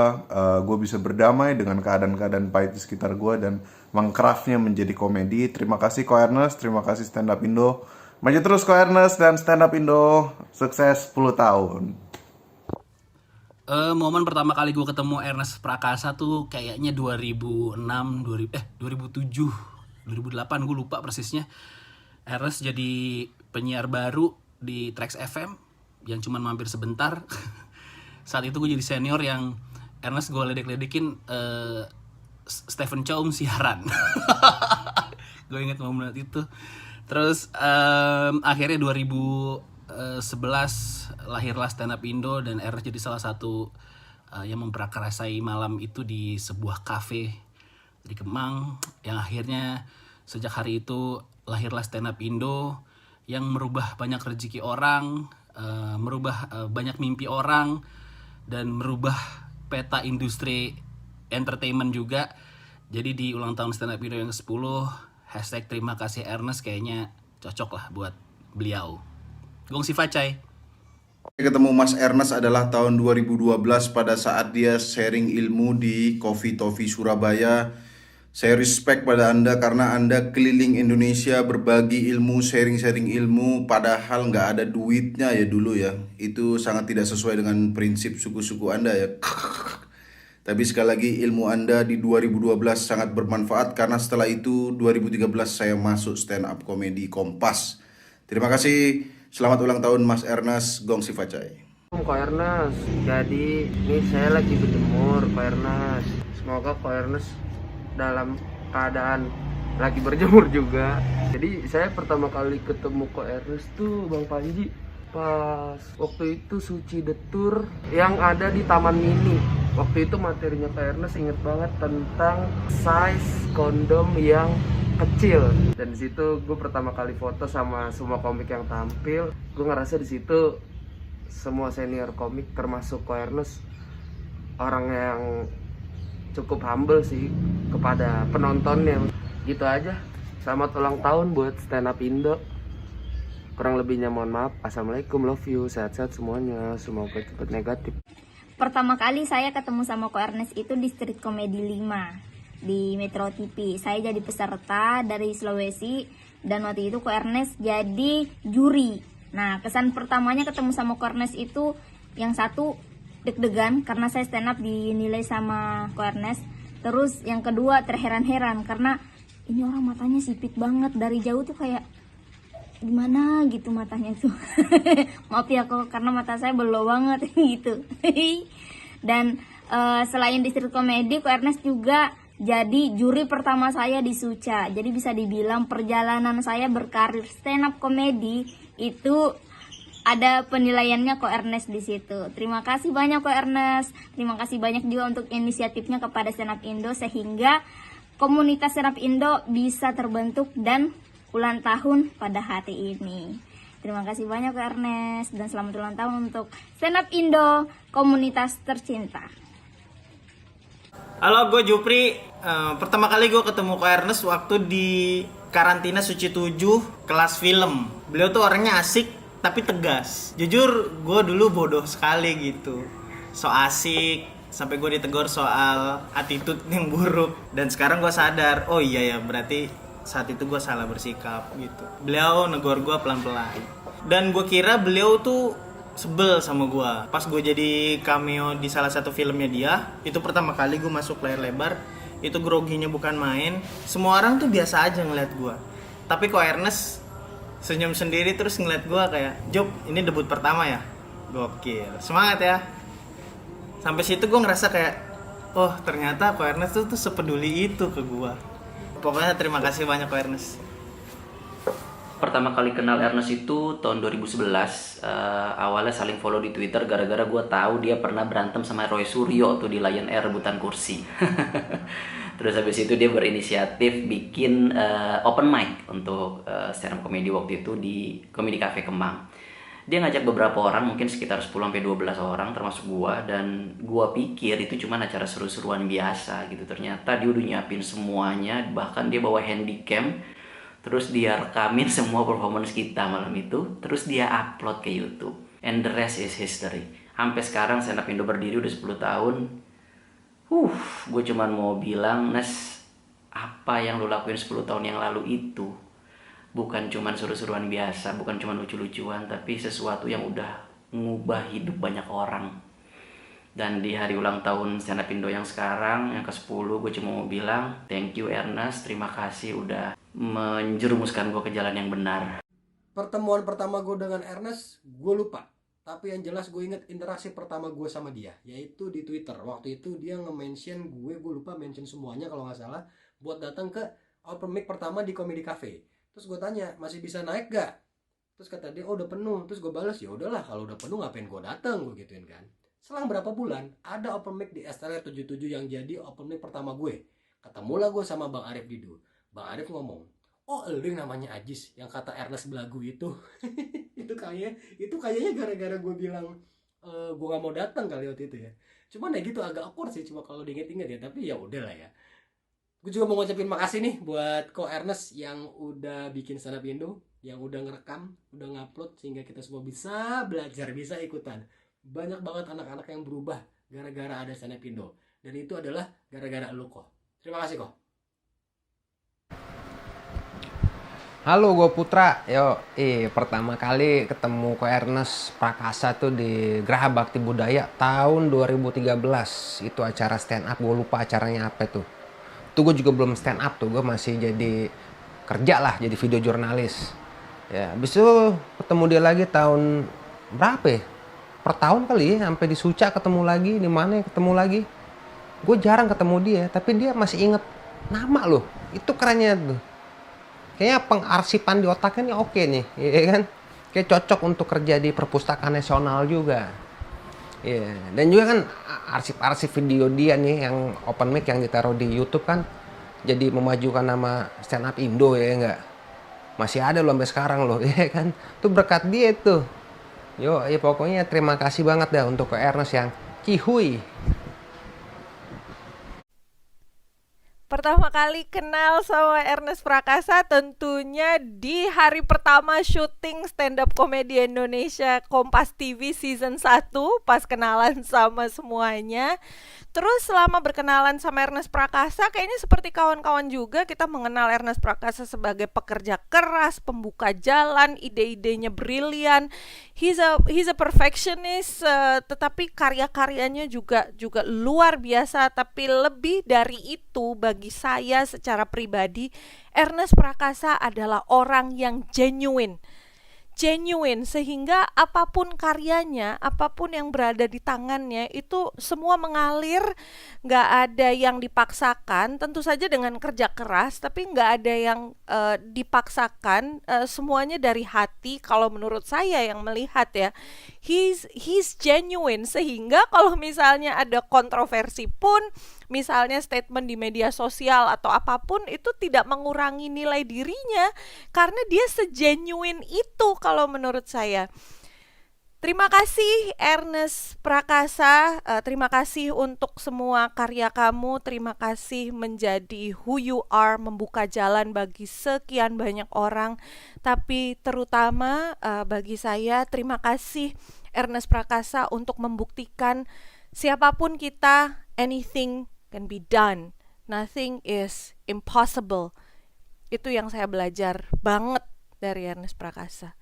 Gue bisa berdamai dengan keadaan-keadaan pahit di sekitar gue dan mengcraftnya menjadi komedi. Terima kasih Ko Ernest, terima kasih Stand Up Indo. Maju terus Ko Ernest dan Stand Up Indo. Sukses 10 tahun. Momen pertama kali gue ketemu Ernest Prakasa tuh kayaknya 2006, 2007, 2008, gue lupa persisnya. Ernest jadi penyiar baru di Trax FM yang cuma mampir sebentar. Saat itu gue jadi senior yang Ernest gue ledek-ledekin Stephen Chow siaran. Gue inget momen itu. Terus akhirnya 2011 lahirlah Stand Up Indo, dan Ernest jadi salah satu yang memprakarasai malam itu di sebuah kafe di Kemang, yang akhirnya sejak hari itu lahirlah Stand Up Indo yang merubah banyak rezeki orang, merubah banyak mimpi orang, dan merubah peta industri entertainment juga. Jadi di ulang tahun Stand Up Indo yang ke-10, hashtag terima kasih Ernest kayaknya cocok lah buat beliau. Gong Si Facai. Ketemu Mas Ernest adalah tahun 2012 pada saat dia sharing ilmu di Coffee Toffee Surabaya. Saya respect pada Anda karena Anda keliling Indonesia berbagi ilmu, sharing-sharing ilmu, padahal nggak ada duitnya ya dulu ya. Itu sangat tidak sesuai dengan prinsip suku-suku Anda ya. Tapi sekali lagi ilmu Anda di 2012 sangat bermanfaat, karena setelah itu 2013 saya masuk stand up comedy Kompas. Terima kasih. Selamat ulang tahun Mas Ernest. Gong Si Facai. Ko Ernest, jadi ini saya lagi berjemur Ko Ernest. Semoga Ko Ernest dalam keadaan lagi berjemur juga. Jadi saya pertama kali ketemu Ko Ernest tuh Bang Panji pas waktu itu Suci The Tour yang ada di Taman Mini. Waktu itu materinya Ko Ernest inget banget tentang size kondom yang kecil. Dan disitu gue pertama kali foto sama semua komik yang tampil. gue ngerasa di situ semua senior komik termasuk Ko Ernest orang yang cukup humble sih kepada penontonnya. Gitu aja. Selamat ulang tahun buat Stand Up Indo. Kurang lebihnya mohon maaf. Assalamualaikum, love you, sehat-sehat semuanya, semoga cepat negatif. Pertama kali saya ketemu sama Ko Ernest itu di Street Comedy 5 di Metro TV. Saya jadi peserta dari Sulawesi dan waktu itu Ko Ernest jadi juri. Nah, kesan pertamanya ketemu sama Ko Ernest itu yang satu deg-degan karena saya stand up dinilai sama Ko Ernest. Terus yang kedua terheran-heran karena ini orang matanya sipit banget, dari jauh tuh kayak gimana gitu matanya tuh. Maaf ya kok karena mata saya belo banget gitu. Dan selain di Street Comedy, Ko Ernest juga jadi juri pertama saya di Suca. Jadi bisa dibilang perjalanan saya berkarir stand up comedy itu ada penilaiannya Ko Ernest di situ. Terima kasih banyak Ko Ernest. Terima kasih banyak juga untuk inisiatifnya kepada Stand Up Indo sehingga komunitas Stand Up Indo bisa terbentuk dan ulang tahun pada hari ini. Terima kasih banyak Ko Ernest dan selamat ulang tahun untuk Stand Up Indo, komunitas tercinta. Halo, gue Jupri. Pertama kali gue ketemu Ko Ernest waktu di karantina Suci 7 kelas film. Beliau tuh orangnya asik tapi tegas. Jujur gue dulu bodoh sekali gitu. So asik sampai gue ditegur soal attitude yang buruk. Dan sekarang gue sadar, oh iya ya berarti saat itu gue salah bersikap gitu. Beliau negor gue pelan-pelan. Dan gue kira beliau tuh sebel sama gue. Pas gue jadi cameo di salah satu filmnya dia, itu pertama kali gue masuk layar lebar. Itu groginya bukan main. Semua orang tuh biasa aja ngeliat gue. Tapi Ko Ernest senyum sendiri terus ngeliat gue kayak, Job, ini debut pertama ya? Gokil, semangat ya. Sampai situ gue ngerasa kayak, oh ternyata Ko Ernest tuh sepeduli itu ke gue. Pokoknya terima kasih banyak Ko Ernest. Pertama kali kenal Ernest itu tahun 2011. Awalnya saling follow di Twitter gara-gara gue tahu dia pernah berantem sama Roy Suryo tuh di Lion Air rebutan kursi. Terus habis itu dia berinisiatif bikin open mic untuk stand up comedy waktu itu di Comedy Cafe Kemang. Dia ngajak beberapa orang, mungkin sekitar 10-12 orang termasuk gua, dan gua pikir itu cuma acara seru-seruan biasa gitu. Ternyata dia udah nyiapin semuanya, bahkan dia bawa handycam, terus dia rekamin semua performance kita malam itu, terus dia upload ke YouTube. And the rest is history. Sampai sekarang Stand Up Indo berdiri udah 10 tahun. Gue cuman mau bilang, Nes, apa yang lo lakuin 10 tahun yang lalu itu bukan cuman seru-seruan biasa, bukan cuman lucu-lucuan, tapi sesuatu yang udah ngubah hidup banyak orang. Dan di hari ulang tahun Stand Up Indo yang sekarang, yang ke-10, gue cuma mau bilang thank you Ernest, terima kasih udah menjerumuskan gue ke jalan yang benar. Pertemuan pertama gue dengan Ernest, gue lupa. Tapi yang jelas gue inget interaksi pertama gue sama dia, yaitu di Twitter. Waktu itu dia nge-mention gue lupa mention semuanya kalau nggak salah, buat datang ke open mic pertama di Comedy Cafe. Terus gue tanya, masih bisa naik gak? Terus kata dia, oh udah penuh. Terus gue balas, ya udahlah kalau udah penuh ngapain gue datang, gue gituin kan. Selang berapa bulan, ada open mic di STL 77 yang jadi open mic pertama gue. Ketemulah gue sama Bang Arif Didu. Bang Arif ngomong, oh lu yang namanya Ajis, yang kata Ernest belagu itu. itu kayaknya gara-gara gue bilang gue gak mau datang kali waktu itu ya. Cuman ya gitu agak awkward sih, cuma kalau diinget-inget ya. Tapi ya udahlah ya. Gue juga mau ngucapin makasih nih buat Ko Ernest yang udah bikin Stand Up Indo, yang udah ngerekam, udah ngupload sehingga kita semua bisa belajar, bisa ikutan. Banyak banget anak-anak yang berubah gara-gara ada Stand Up Indo. Dan itu adalah gara-gara lu Ko. Terima kasih Ko. Halo, gue Putra. Pertama kali ketemu Ko Ernest Prakasa tuh di Geraha Bakti Budaya tahun 2013. Itu acara stand up, gue lupa acaranya apa tuh. Itu gue juga belum stand up tuh, gue masih jadi kerja lah, jadi video jurnalis. Ya, habis itu ketemu dia lagi tahun berapa ya? Per tahun kali ya, sampai di Suca ketemu lagi, di mana ketemu lagi. Gue jarang ketemu dia, tapi dia masih inget nama loh. Itu kerennya tuh. Kayaknya pengarsipan di otaknya nih oke nih, ya kan? Kayak cocok untuk kerja di Perpustakaan Nasional juga. Iya, dan juga kan arsip-arsip video dia nih yang open mic yang ditaruh di YouTube kan jadi memajukan nama Stand Up Indo ya enggak? masih ada loh sampai sekarang loh, ya kan? Itu berkat dia tuh. Yo, ya pokoknya terima kasih banget dah untuk Ko Ernest yang cihuy. Pertama kali kenal sama Ernest Prakasa tentunya di hari pertama syuting stand up komedi Indonesia Kompas TV season 1, pas kenalan sama semuanya. Terus selama berkenalan sama Ernest Prakasa, kayaknya seperti kawan-kawan juga, kita mengenal Ernest Prakasa sebagai pekerja keras, pembuka jalan, ide-idenya brilian. He's a perfectionist, tetapi karya-karyanya juga luar biasa. Tapi lebih dari itu, bagi saya secara pribadi, Ernest Prakasa adalah orang yang genuine, sehingga apapun karyanya, apapun yang berada di tangannya itu semua mengalir, nggak ada yang dipaksakan. Tentu saja dengan kerja keras, tapi nggak ada yang dipaksakan, semuanya dari hati. Kalau menurut saya yang melihat ya, he's genuine, sehingga kalau misalnya ada kontroversi pun, misalnya statement di media sosial atau apapun, itu tidak mengurangi nilai dirinya karena dia segenuine itu kalau menurut saya. Terima kasih Ernest Prakasa, terima kasih untuk semua karya kamu, terima kasih menjadi who you are, membuka jalan bagi sekian banyak orang. Tapi terutama bagi saya, terima kasih Ernest Prakasa untuk membuktikan siapapun kita, anything can be done, nothing is impossible. Itu yang saya belajar banget dari Ernest Prakasa.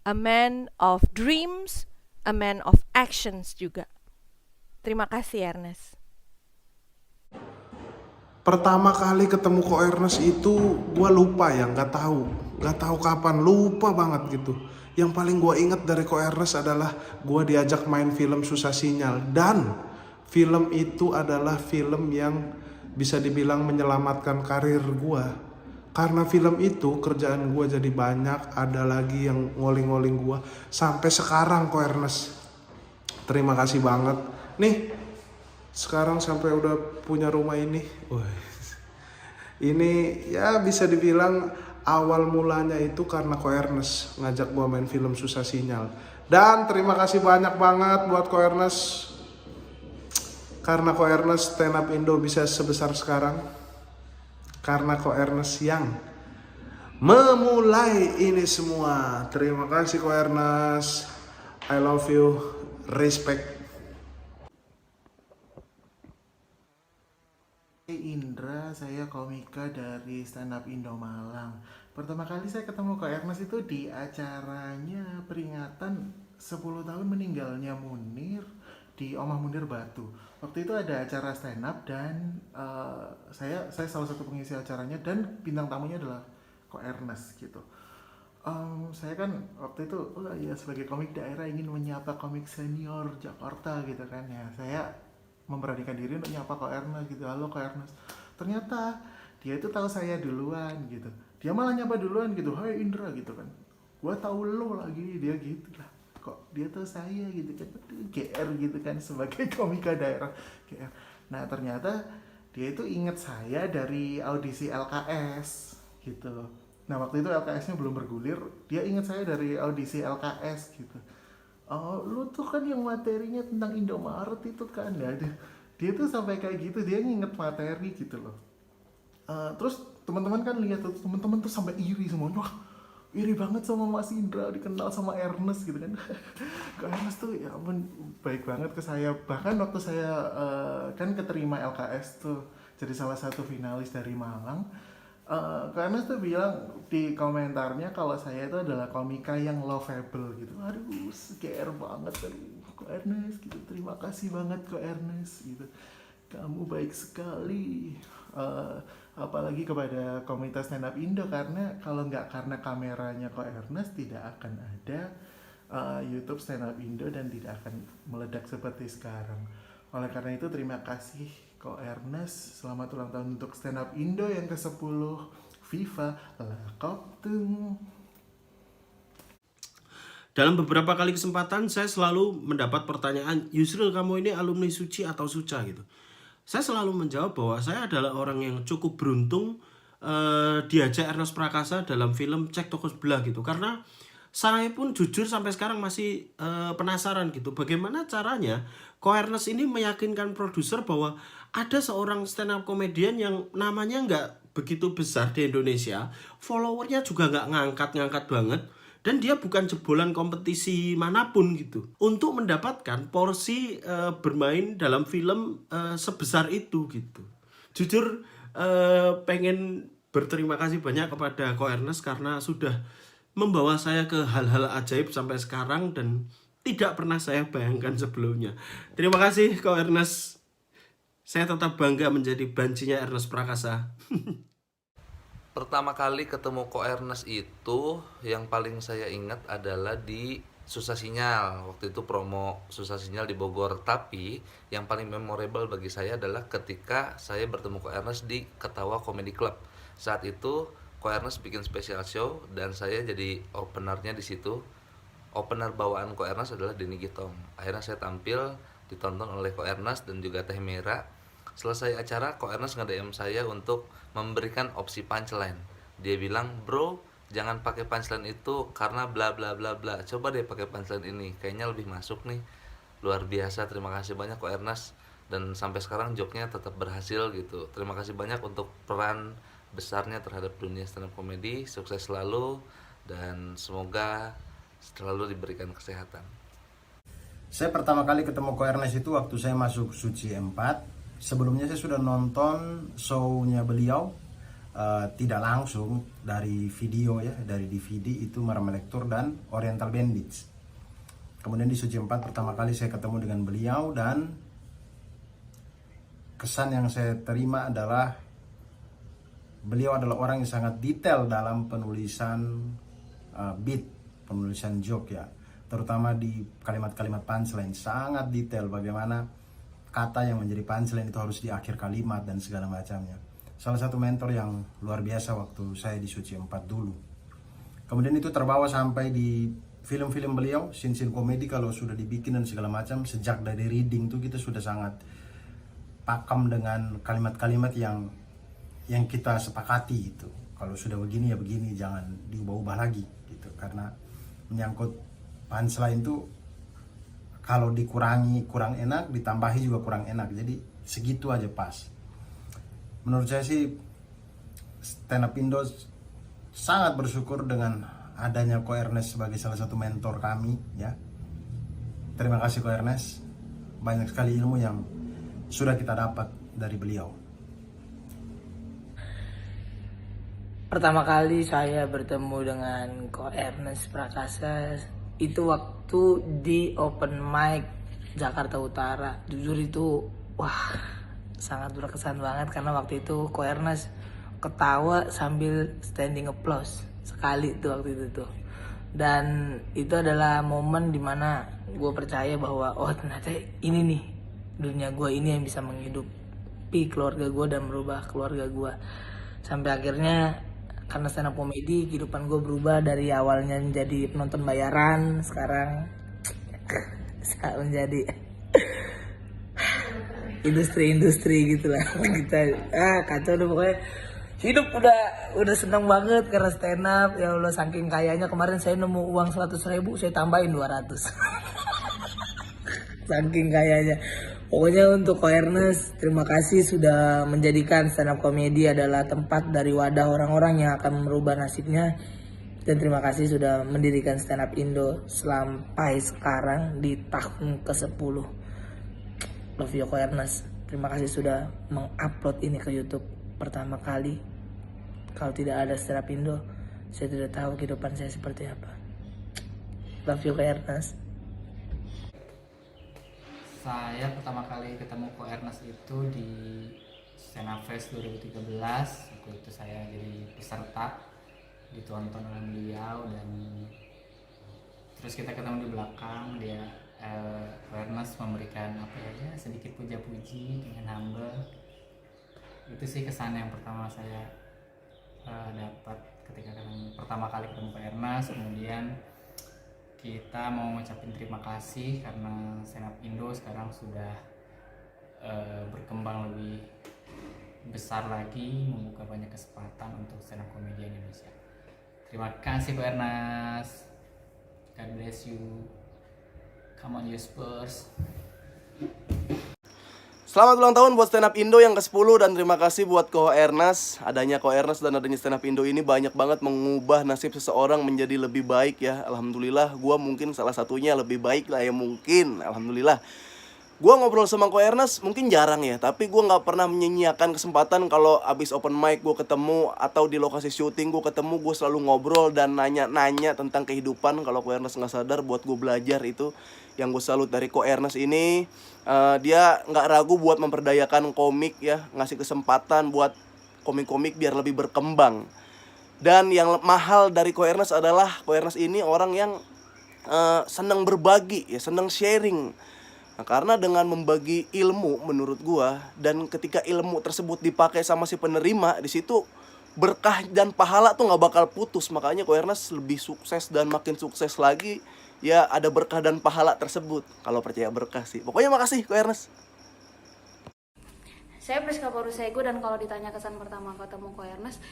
A man of dreams, a man of actions juga. Terima kasih Ernest. Pertama kali ketemu Ko Ernest itu gue lupa ya, nggak tahu kapan, lupa banget gitu. Yang paling gue inget dari Ko Ernest adalah gue diajak main film Susah Sinyal, dan film itu adalah film yang bisa dibilang menyelamatkan karir gue. Karena film itu kerjaan gue jadi banyak, ada lagi yang ngoling-ngoling gue. Sampai sekarang Ko Ernest, terima kasih banget. Nih, sekarang sampai udah punya rumah ini. Ini ya bisa dibilang awal mulanya itu karena Ko Ernest ngajak gue main film Susah Sinyal. Dan terima kasih banyak banget buat Ko Ernest. Karena Ko Ernest stand up Indo bisa sebesar sekarang. Karena Ko Ernest yang memulai ini semua. Terima kasih Ko Ernest. I love you. Respect. Indra, saya komika dari Stand Up Indo Malang. Pertama kali saya ketemu Ko Ernest itu di acaranya peringatan 10 tahun meninggalnya Munir di Omah Munir Batu. Waktu itu ada acara stand up dan saya salah satu pengisi acaranya, dan bintang tamunya adalah Ko Ernest gitu. Saya kan waktu itu ya sebagai komik daerah ingin menyapa komik senior Jakarta gitu kan ya. Saya memberanikan diri untuk nyapa Ko Ernest gitu. Halo Ko Ernest. Ternyata dia itu tahu saya duluan gitu. Dia malah nyapa duluan gitu. Hai Indra gitu kan. Gua tahu lo lagi, dia gitu lah. Kok dia tahu saya gitu kan, GR gitu kan sebagai komika daerah GR. Nah ternyata dia itu inget saya dari audisi LKS gitu. Nah waktu itu LKS-nya belum bergulir, dia inget saya dari audisi LKS gitu. Oh lu tuh kan yang materinya tentang Indomaret itu kan ya. Dia tuh sampai kayak gitu, dia nginget materi gitu loh. Terus teman-teman kan lihat tuh, teman-teman tuh sampai iri semuanya. Wah, iri banget sama Mas Indra, dikenal sama Ernest gitu kan. Ke Ernest tuh ya ampun baik banget ke saya. Bahkan waktu saya kan keterima LKS tuh jadi salah satu finalis dari Malang, Kak Ernest tuh bilang di komentarnya kalau saya itu adalah komika yang lovable gitu. Aduh, GR banget dari Kak Ernest gitu. Terima kasih banget Kak Ernest gitu. Kamu baik sekali. Apalagi kepada komunitas stand up Indo, karena kalau nggak karena kameranya Ko Ernest tidak akan ada YouTube stand up Indo dan tidak akan meledak seperti sekarang. Oleh karena itu terima kasih Ko Ernest, selamat ulang tahun untuk stand up Indo yang ke-10. Viva la Koptung. Dalam beberapa kali kesempatan saya selalu mendapat pertanyaan, Yusril kamu ini alumni Suci atau Suca gitu. Saya selalu menjawab bahwa saya adalah orang yang cukup beruntung diajak Ernest Prakasa dalam film Cek Toko Sebelah gitu. Karena saya pun jujur sampai sekarang masih penasaran gitu, bagaimana caranya Ko Ernest ini meyakinkan produser bahwa ada seorang stand up komedian yang namanya nggak begitu besar di Indonesia, followernya juga nggak ngangkat-ngangkat banget, dan dia bukan jebolan kompetisi manapun gitu, untuk mendapatkan porsi bermain dalam film sebesar itu gitu. Jujur pengen berterima kasih banyak kepada Ko Ernest karena sudah membawa saya ke hal-hal ajaib sampai sekarang dan tidak pernah saya bayangkan sebelumnya. Terima kasih Ko Ernest. Saya tetap bangga menjadi bancinya Ernest Prakasa. Pertama kali ketemu Ko Ernest itu yang paling saya ingat adalah di Susah Sinyal. Waktu itu promo Susah Sinyal di Bogor. Tapi yang paling memorable bagi saya adalah ketika saya bertemu Ko Ernest di Ketawa Comedy Club. Saat itu Ko Ernest bikin special show dan saya jadi openernya di situ. Opener bawaan Ko Ernest adalah Denny Gitong. Akhirnya saya tampil, ditonton oleh Ko Ernest dan juga Teh Mera. Selesai acara, Ko Ernest nge-DM saya untuk memberikan opsi punchline. Dia bilang, "Bro, jangan pakai punchline itu karena bla bla bla bla. Coba deh pakai punchline ini, kayaknya lebih masuk nih." Luar biasa, terima kasih banyak Ko Ernest. Dan sampai sekarang joke-nya tetap berhasil gitu. Terima kasih banyak untuk peran besarnya terhadap dunia stand up comedy. Sukses selalu dan semoga selalu diberikan kesehatan. Saya pertama kali ketemu Ko Ernest itu waktu saya masuk Suci 4. Sebelumnya saya sudah nonton show-nya beliau tidak langsung dari video ya, dari DVD itu Marmelektur dan Oriental Bandits. Kemudian di Suci 4 pertama kali saya ketemu dengan beliau dan kesan yang saya terima adalah beliau adalah orang yang sangat detail dalam penulisan beat, penulisan joke ya. Terutama di kalimat-kalimat punchline, sangat detail bagaimana kata yang menjadi punchline itu harus di akhir kalimat dan segala macamnya. Salah satu mentor yang luar biasa waktu saya di Suci 4 dulu. Kemudian itu terbawa sampai di film-film beliau, scene-scene komedi kalau sudah dibikin dan segala macam. Sejak dari reading tuh kita sudah sangat pakem dengan kalimat-kalimat yang kita sepakati itu. Kalau sudah begini ya begini, jangan diubah-ubah lagi gitu. Karena menyangkut punchline itu kalau dikurangi kurang enak, ditambahi juga kurang enak. Jadi segitu aja pas. Menurut saya sih stand up Indo sangat bersyukur dengan adanya Ko Ernest sebagai salah satu mentor kami ya. Terima kasih Ko Ernest. Banyak sekali ilmu yang sudah kita dapat dari beliau. Pertama kali saya bertemu dengan Ko Ernest Prakasa itu waktu di open mic Jakarta Utara. Jujur itu wah sangat berkesan banget karena waktu itu Ko Ernest ketawa sambil standing applause sekali tuh waktu itu tuh. Dan itu adalah momen dimana gue percaya bahwa oh ternyata ini nih dunia gue ini yang bisa menghidupi keluarga gue dan merubah keluarga gue. Sampai akhirnya karena stand up komedi kehidupan gue berubah dari awalnya menjadi penonton bayaran, sekarang menjadi industri gitu lah. Kita kacau deh pokoknya. Hidup udah seneng banget karena stand up. Ya Allah saking kayanya kemarin saya nemu uang 100.000 saya tambahin 200. Saking kayanya. Pokoknya untuk Ko Ernest, terima kasih sudah menjadikan stand up comedy adalah tempat dari wadah orang-orang yang akan merubah nasibnya. Dan terima kasih sudah mendirikan stand up Indo sampai sekarang di tahun ke-10. Love you Ko Ernest. Terima kasih sudah mengupload ini ke YouTube pertama kali. Kalau tidak ada stand up Indo, saya tidak tahu kehidupan saya seperti apa. Love you Ko Ernest. Saya pertama kali ketemu Ko Ernest itu di Stand Up Fest 2013. Waktu itu saya jadi peserta, ditonton oleh beliau dan terus kita ketemu di belakang. Dia Ko Ernest memberikan apa ya sedikit puja-puji dengan humble. Itu sih kesan yang pertama saya dapat ketika pertama kali ketemu Ko Ernest. Kemudian kita mau ngucapin terima kasih karena stand up Indo sekarang sudah berkembang lebih besar lagi, membuka banyak kesempatan untuk stand up comedy Indonesia. Terima kasih Ko Ernest. God bless you. Come on you Spurs. Selamat ulang tahun buat Stand Up Indo yang ke-10 dan terima kasih buat Ko Ernest. Adanya Ko Ernest dan adanya Stand Up Indo ini banyak banget mengubah nasib seseorang menjadi lebih baik ya. Alhamdulillah, gua mungkin salah satunya lebih baik lah ya mungkin. Alhamdulillah. Gua ngobrol sama Ko Ernest mungkin jarang ya, tapi gua nggak pernah menyia-nyiakan kesempatan kalau abis open mic gua ketemu atau di lokasi syuting gua ketemu, gua selalu ngobrol dan nanya-nanya tentang kehidupan. Kalau Ko Ernest nggak sadar buat gua belajar itu yang gue salut dari Ko Ernest ini. Dia nggak ragu buat memperdayakan komik ya, ngasih kesempatan buat komik-komik biar lebih berkembang. Dan yang mahal dari Ko Ernest adalah Ko Ernest ini orang yang senang berbagi ya, senang sharing. Nah, karena dengan membagi ilmu menurut gua dan ketika ilmu tersebut dipakai sama si penerima, di situ berkah dan pahala tuh nggak bakal putus. Makanya Ko Ernest lebih sukses dan makin sukses lagi. Ya ada berkah dan pahala tersebut. Kalau percaya berkah sih. Pokoknya makasih Ko Ernest. Saya Priska Porusego dan kalau ditanya kesan pertama ketemu Ko Ernest,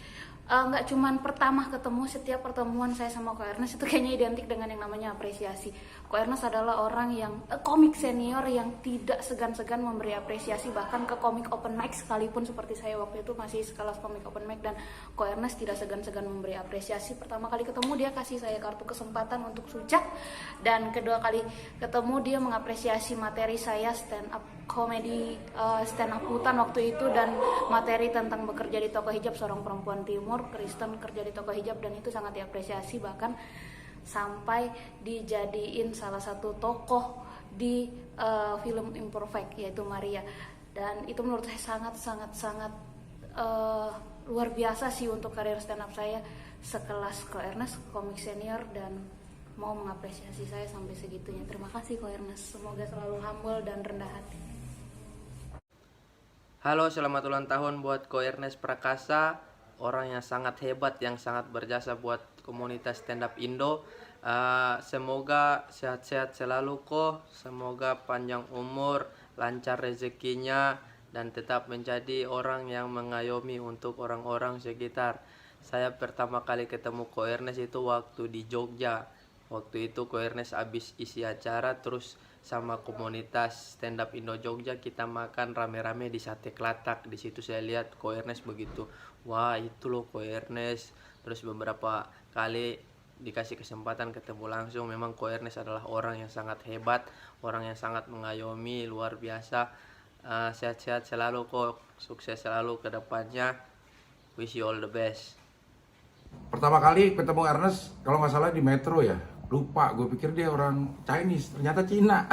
nggak cuman pertama ketemu, setiap pertemuan saya sama Ko Ernest itu kayaknya identik dengan yang namanya apresiasi. Ko Ernest adalah orang yang komik senior yang tidak segan-segan memberi apresiasi bahkan ke komik open mic sekalipun seperti saya waktu itu masih sekelas komik open mic dan Ko Ernest tidak segan-segan memberi apresiasi. Pertama kali ketemu dia kasih saya kartu kesempatan untuk sujak dan kedua kali ketemu dia mengapresiasi materi saya stand up comedy, stand up hutan waktu itu dan materi tentang bekerja di toko hijab seorang perempuan timur Kristen kerja di toko hijab dan itu sangat diapresiasi bahkan sampai dijadiin salah satu tokoh di film Imperfect yaitu Maria dan itu menurut saya sangat luar biasa sih untuk karir stand up saya sekelas Ko Ernest komik senior dan mau mengapresiasi saya sampai segitunya. Terima kasih Ko Ernest, semoga selalu humble dan rendah hati. Halo, selamat ulang tahun buat Ko Ernest Prakasa, orang yang sangat hebat, yang sangat berjasa buat komunitas stand up Indo. Semoga sehat-sehat selalu Ko, semoga panjang umur, lancar rezekinya, dan tetap menjadi orang yang mengayomi untuk orang-orang sekitar. Saya pertama kali ketemu Ko Ernest itu waktu di Jogja. Waktu itu Ko Ernest habis isi acara terus sama komunitas stand up Indo Jogja kita makan rame-rame di Sate Klatak. Di situ saya lihat Ko Ernest begitu. Wah, itu loh Ko Ernest. Terus beberapa kali dikasih kesempatan ketemu langsung. Memang Ko Ernest adalah orang yang sangat hebat, orang yang sangat mengayomi, luar biasa. Sehat-sehat selalu Ko, sukses selalu ke depannya. Wish you all the best. Pertama kali ketemu Ernest kalau nggak salah di Metro ya. Lupa, gue pikir dia orang Chinese, ternyata Cina.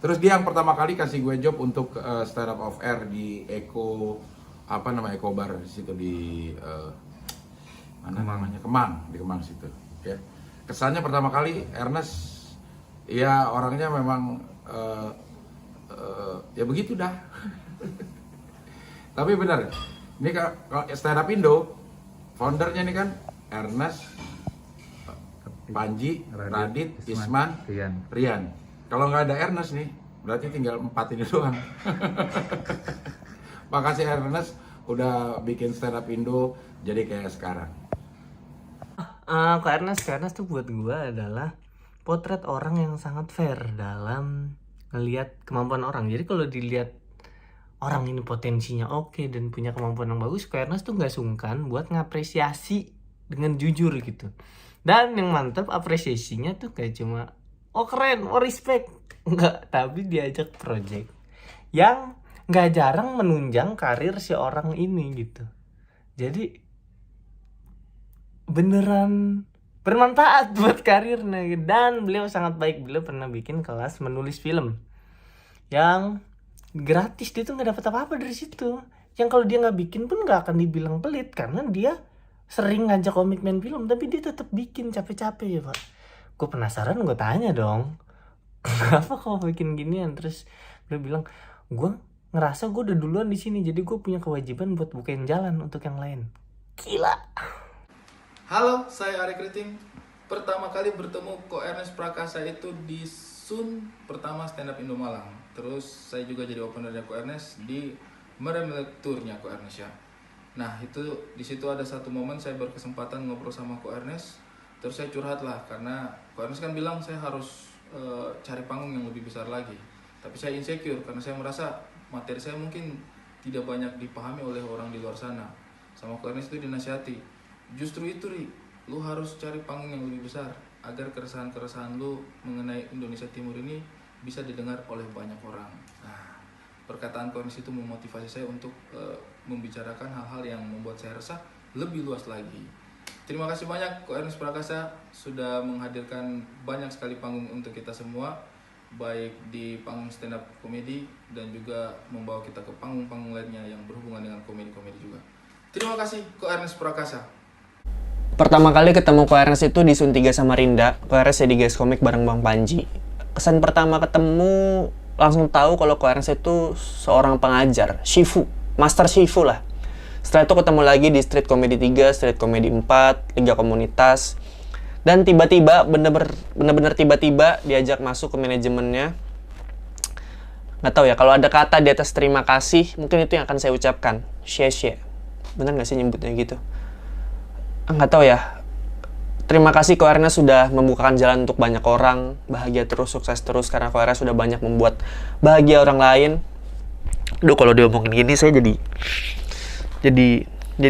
Terus dia yang pertama kali kasih gue job untuk stand up off air di Eko Bar di situ di Kemang, di Kemang situ. Ya. Kesannya pertama kali Ernest ya orangnya memang ya begitu dah. Tapi benar, ini kalau stand up Indo foundernya nih kan Ernest, Panji, Radit, Isman, Rian. Kalau nggak ada Ernest nih, berarti tinggal 4 ini doang. Makasih Ernest udah bikin stand up Indo jadi kayak sekarang. Ko Ernest tuh buat gue adalah potret orang yang sangat fair dalam ngelihat kemampuan orang. Jadi kalau dilihat orang ini potensinya oke dan punya kemampuan yang bagus, Ko Ernest tuh nggak sungkan buat ngapresiasi dengan jujur gitu. Dan yang mantap apresiasinya tuh kayak cuma oh keren, oh respect, enggak, tapi diajak project yang nggak jarang menunjang karir si orang ini gitu. Jadi beneran bermanfaat buat karirnya dan beliau sangat baik. Beliau pernah bikin kelas menulis film yang gratis, dia tuh nggak dapat apa-apa dari situ. Yang kalau dia nggak bikin pun nggak akan dibilang pelit karena dia sering ngajak komik main film, tapi dia tetap bikin capek-capek ya Pak. Gue penasaran, gue tanya dong, kenapa kau bikin ginian? Terus dia bilang, gue ngerasa gue udah duluan di sini, jadi gue punya kewajiban buat bukain jalan untuk yang lain. Gila. Halo, saya Ari Kriting. Pertama kali bertemu Ko Ernest Prakasa itu di Sun pertama stand up Indo Malang. Terus saya juga jadi openernya Ko Ernest di meremlekturnya Ko Ernest ya. Nah itu di situ ada satu momen saya berkesempatan ngobrol sama Ko Ernest, terus saya curhat lah karena Ko Ernest kan bilang saya harus cari panggung yang lebih besar lagi. Tapi saya insecure karena saya merasa materi saya mungkin tidak banyak dipahami oleh orang di luar sana. Sama Ko Ernest itu dinasihati, justru itu Ri, lu harus cari panggung yang lebih besar agar keresahan-keresahan lu mengenai Indonesia Timur ini bisa didengar oleh banyak orang. Nah, perkataan Ko Ernest itu memotivasi saya untuk membicarakan hal-hal yang membuat saya resah lebih luas lagi. Terima kasih banyak Ko Ernest Prakasa sudah menghadirkan banyak sekali panggung untuk kita semua, baik di panggung stand up komedi dan juga membawa kita ke panggung-panggung lainnya yang berhubungan dengan komedi-komedi juga. Terima kasih Ko Ernest Prakasa. Pertama kali ketemu Ko Ernest itu di Sun 3 Samarinda. Ko Ernest jadi guest komik bareng Bang Panji. Kesan pertama ketemu langsung tahu kalau Ko Ernest itu seorang pengajar, Shifu, master Shifu lah. Setelah itu ketemu lagi di Street Comedy 3, Street Comedy 4, Liga Komunitas. Dan tiba-tiba, bener-bener tiba-tiba diajak masuk ke manajemennya. Nggak tahu ya, kalau ada kata di atas terima kasih, mungkin itu yang akan saya ucapkan. Xie. Bener nggak sih nyebutnya gitu? Nggak tahu ya. Terima kasih Ko Ernest sudah membukakan jalan untuk banyak orang. Bahagia terus, sukses terus, karena Ko Ernest sudah banyak membuat bahagia orang lain. Duh, kalau diomongin gini saya jadi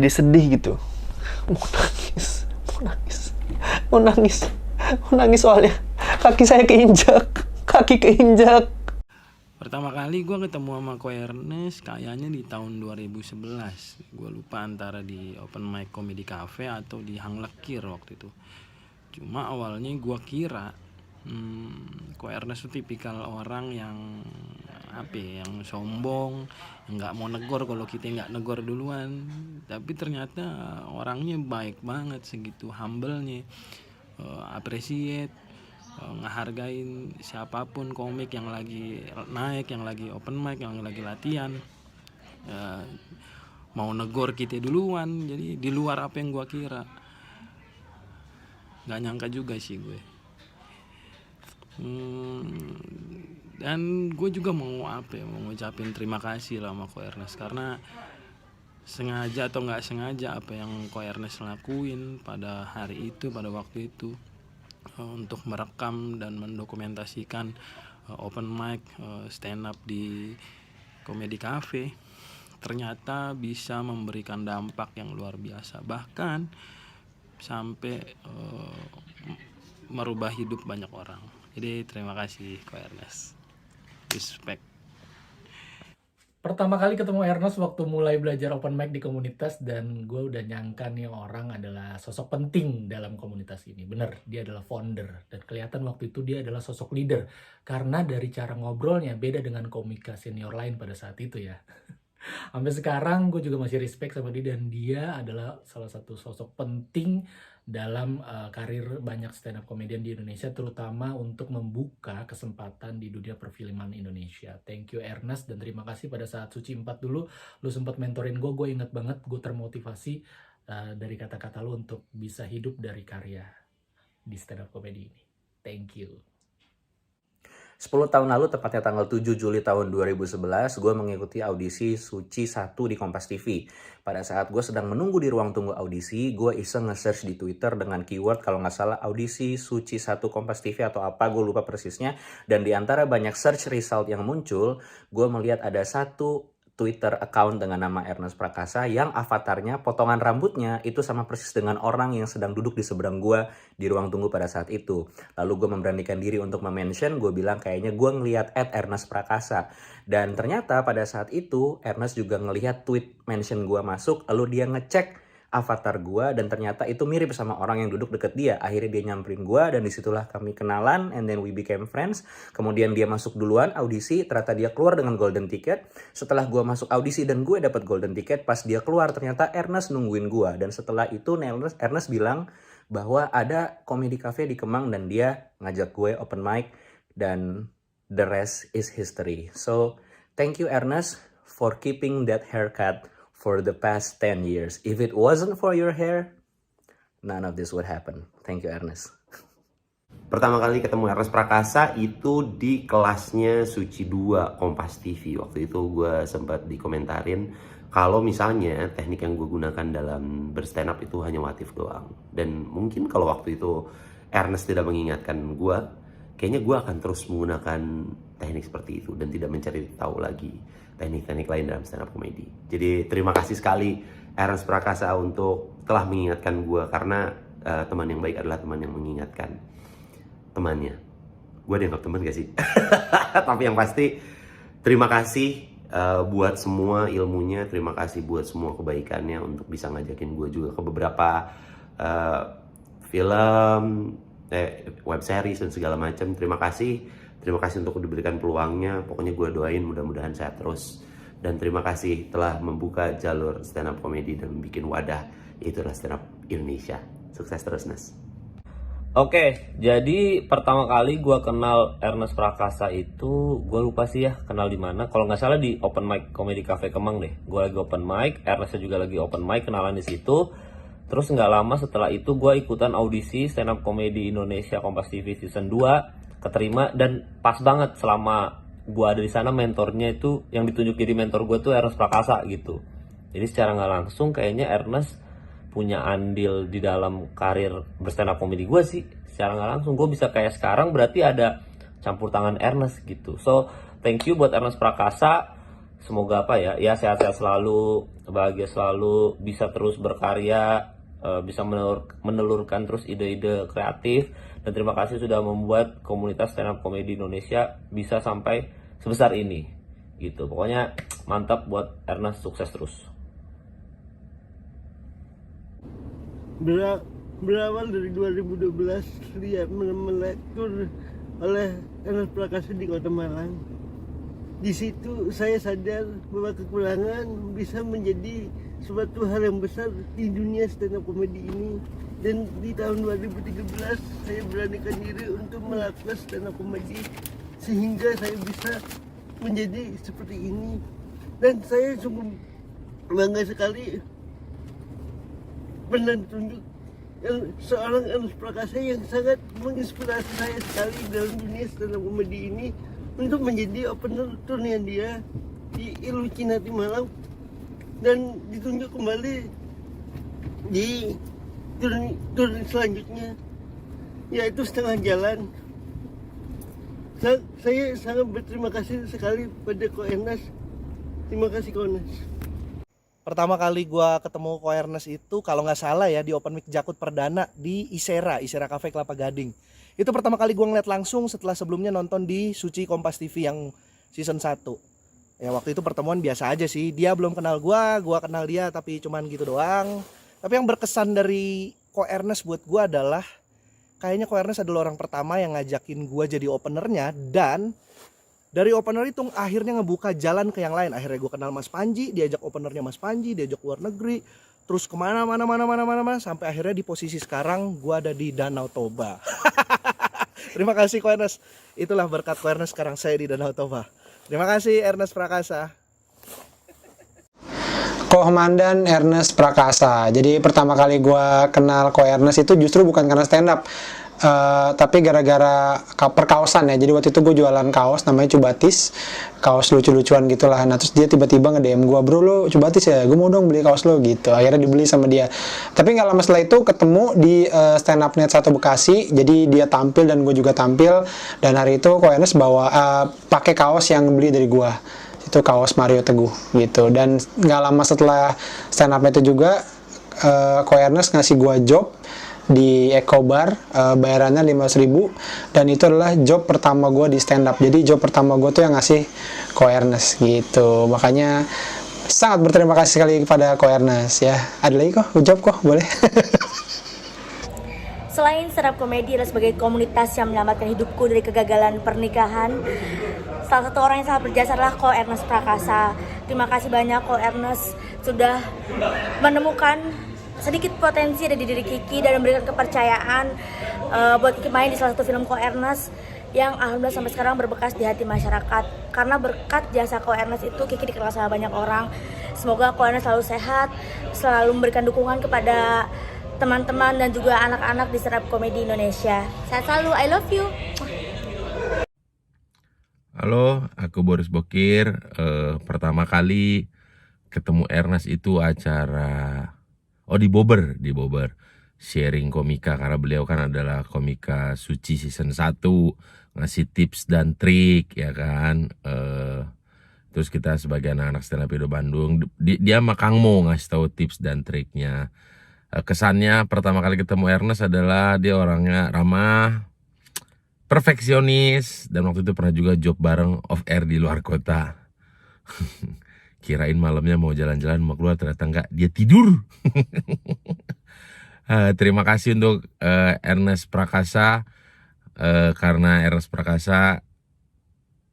sedih gitu. Mau nangis soalnya kaki saya keinjak. Pertama kali gue ketemu sama Ko Ernest kayaknya di tahun 2011. Gue lupa antara di Open Mic Comedy Cafe atau di Hang Lekir waktu itu. Cuma awalnya gue kira Ko Ernest itu tipikal orang yang yang sombong, yang nggak mau negor kalau kita nggak negor duluan. Tapi ternyata orangnya baik banget, segitu humble-nya, appreciate, ngehargain siapapun komik yang lagi naik, yang lagi open mic, yang lagi latihan, mau negor kita duluan. Jadi di luar apa yang gua kira. Nggak nyangka juga sih gue. Dan gue juga mau ngucapin terima kasih lah sama Ko Ernest, karena sengaja atau nggak sengaja apa yang Ko Ernest lakuin pada hari itu, pada waktu itu, untuk merekam dan mendokumentasikan open mic stand up di Comedy Cafe, ternyata bisa memberikan dampak yang luar biasa, bahkan sampai merubah hidup banyak orang. Jadi terima kasih Ko Ernest. Respect. Pertama kali ketemu Ernest waktu mulai belajar open mic di komunitas, dan gue udah nyangka nih orang adalah sosok penting dalam komunitas ini. Bener, dia adalah founder, dan kelihatan waktu itu dia adalah sosok leader karena dari cara ngobrolnya beda dengan komika senior lain pada saat itu ya. Sampai sekarang gue juga masih respect sama dia, dan dia adalah salah satu sosok penting dalam karir banyak stand up comedian di Indonesia, terutama untuk membuka kesempatan di dunia perfilman Indonesia. Thank you Ernest, dan terima kasih pada saat Suci 4 dulu lu sempat mentorin gue inget banget, gue termotivasi dari kata-kata lu untuk bisa hidup dari karya di stand up comedy ini. Thank you. 10 tahun lalu, tepatnya tanggal 7 Juli tahun 2011, gue mengikuti audisi Suci 1 di Kompas TV. Pada saat gue sedang menunggu di ruang tunggu audisi, gue iseng nge-search di Twitter dengan keyword kalau nggak salah audisi Suci 1 Kompas TV atau apa, gue lupa persisnya. Dan di antara banyak search result yang muncul, gue melihat ada satu Twitter account dengan nama Ernest Prakasa yang avatarnya, potongan rambutnya itu sama persis dengan orang yang sedang duduk di seberang gue di ruang tunggu pada saat itu. Lalu gue memberanikan diri untuk mention, gue bilang kayaknya gue ngelihat @Ernest Prakasa. Dan ternyata pada saat itu Ernest juga ngelihat tweet mention gue masuk, lalu dia ngecek avatar gue dan ternyata itu mirip sama orang yang duduk deket dia. Akhirnya dia nyamperin gue dan disitulah kami kenalan, and then we became friends. Kemudian dia masuk duluan audisi, ternyata dia keluar dengan golden ticket. Setelah gue masuk audisi dan gue dapat golden ticket, pas dia keluar ternyata Ernest nungguin gue. Dan setelah itu Ernest bilang bahwa ada Comedy Cafe di Kemang dan dia ngajak gue open mic, dan the rest is history. So thank you Ernest for keeping that haircut for the past 10 years. If it wasn't for your hair, none of this would happen. Thank you, Ernest. Pertama kali ketemu Ernest Prakasa itu di kelasnya Suci 2 Kompas TV. Waktu itu gue sempat dikomentarin kalau misalnya teknik yang gue gunakan dalam berstand up itu hanya watif doang. Dan mungkin kalau waktu itu Ernest tidak mengingatkan gue, kayaknya gue akan terus menggunakan teknik seperti itu dan tidak mencari tahu lagi teknik-teknik lain dalam stand up comedy. Jadi terima kasih sekali Ernest Prakasa untuk telah mengingatkan gue, karena teman yang baik adalah teman yang mengingatkan temannya. Gue dianggap teman gak sih? Tapi yang pasti terima kasih buat semua ilmunya, terima kasih buat semua kebaikannya untuk bisa ngajakin gue juga ke beberapa film, web series dan segala macam. Terima kasih untuk diberikan peluangnya. Pokoknya gue doain mudah-mudahan sehat terus. Dan terima kasih telah membuka jalur stand up comedy dan bikin wadah, yaitu adalah stand up Indonesia. Sukses terus, Nes. Oke, jadi pertama kali gue kenal Ernest Prakasa itu, gue lupa sih ya kenal di mana. Kalau nggak salah di Open Mic Comedy Cafe Kemang deh. Gue lagi open mic, Ernest juga lagi open mic, kenalan di situ. Terus nggak lama setelah itu gue ikutan audisi stand up comedy Indonesia Kompas TV season 2, keterima, dan pas banget selama gue ada di sana mentornya itu yang ditunjuk jadi mentor gue tuh Ernest Prakasa gitu. Jadi secara nggak langsung kayaknya Ernest punya andil di dalam karir berstand up comedy gue sih. Secara nggak langsung gue bisa kayak sekarang, berarti ada campur tangan Ernest gitu. So thank you buat Ernest Prakasa. Semoga ya sehat-sehat selalu, bahagia selalu, bisa terus berkarya, bisa menelurkan terus ide-ide kreatif. Dan terima kasih sudah membuat komunitas stand up comedy Indonesia bisa sampai sebesar ini gitu. Pokoknya mantap buat Ernest, sukses terus. Berawal dari 2012 lihat melektur oleh Ernest Prakasa di Kota Malang. Di situ saya sadar bahwa kekurangan bisa menjadi suatu hal yang besar di dunia stand up comedy ini. Dan di tahun 2013 saya beranikan diri untuk melakukan stand up comedy sehingga saya bisa menjadi seperti ini. Dan saya sungguh bangga sekali pernah ditunjuk seorang Ernest Prakasa yang sangat menginspirasi saya sekali dalam dunia stand up comedy ini untuk menjadi opener turnya dia di Illucinati Malang dan ditunjuk kembali di tur selanjutnya, yaitu Setengah Jalan. Saya sangat berterima kasih sekali pada Ko Ernest. Terima kasih Ko Ernest. Pertama kali gue ketemu Ko Ernest itu kalau nggak salah ya di Open Mic Jakut Perdana di Isera Cafe Kelapa Gading. Itu pertama kali gue ngeliat langsung setelah sebelumnya nonton di Suci Kompas TV yang season 1. Ya waktu itu pertemuan biasa aja sih, dia belum kenal gue kenal dia, tapi cuman gitu doang. Tapi yang berkesan dari Ko Ernest buat gue adalah kayaknya Ko Ernest adalah orang pertama yang ngajakin gue jadi openernya, dan dari opener itu akhirnya ngebuka jalan ke yang lain. Akhirnya gue kenal Mas Panji, diajak openernya Mas Panji, diajak luar negeri, terus kemana sampai akhirnya di posisi sekarang gue ada di Danau Toba. Terima kasih Ko Ernest. Itulah berkat Ko Ernest sekarang saya di Danau Toba. Terima kasih Ernest Prakasa. Komandan Ernest Prakasa. Jadi pertama kali gue kenal Ko Ernest itu justru bukan karena stand up, tapi gara-gara perkaosan ya. Jadi waktu itu gue jualan kaos namanya Cubatis, kaos lucu-lucuan gitulah. Nah terus dia tiba-tiba nge-DM gue, bro lo Cubatis ya, gue mau dong beli kaos lo gitu. Akhirnya dibeli sama dia. Tapi nggak lama setelah itu ketemu di stand up net 1 Bekasi. Jadi dia tampil dan gue juga tampil. Dan hari itu Ko Ernest bawa pakai kaos yang beli dari gue. Itu kaos Mario Teguh gitu. Dan nggak lama setelah stand up itu juga Ko Ernest ngasih gue job di Eco Bar, bayarannya 500.000, dan itu adalah job pertama gue di stand up. Jadi job pertama gue tuh yang ngasih Ko Ernest gitu. Makanya sangat berterima kasih sekali kepada Ko Ernest ya. Ada lagi kok job kok boleh. Selain stand up comedy adalah sebagai komunitas yang menyelamatkan hidupku dari kegagalan pernikahan, salah satu orang yang sangat berjasa adalah Ko Ernest Prakasa. Terima kasih banyak Ko Ernest sudah menemukan sedikit potensi ada di diri Kiki dan memberikan kepercayaan buat Kiki main di salah satu film Ko Ernest yang alhamdulillah sampai sekarang berbekas di hati masyarakat. Karena berkat jasa Ko Ernest itu Kiki dikenal sama banyak orang. Semoga Ko Ernest selalu sehat, selalu memberikan dukungan kepada teman-teman dan juga anak-anak di stand up komedi Indonesia. Sehat selalu, I love you. Halo, aku Boris Bokir. Pertama kali ketemu Ernest itu acara di Bobber, sharing komika, karena beliau kan adalah komika Suci season 1, ngasih tips dan trik ya kan. Terus kita sebagai anak-anak stand up Indo Bandung, dia sama Kang Mo ngasih tahu tips dan triknya. Kesannya pertama kali ketemu Ernest adalah dia orangnya ramah, perfeksionis, dan waktu itu pernah juga job bareng off air di luar kota. Kirain malamnya mau jalan-jalan mau keluar, ternyata enggak, dia tidur. Terima kasih untuk Ernest Prakasa, karena Ernest Prakasa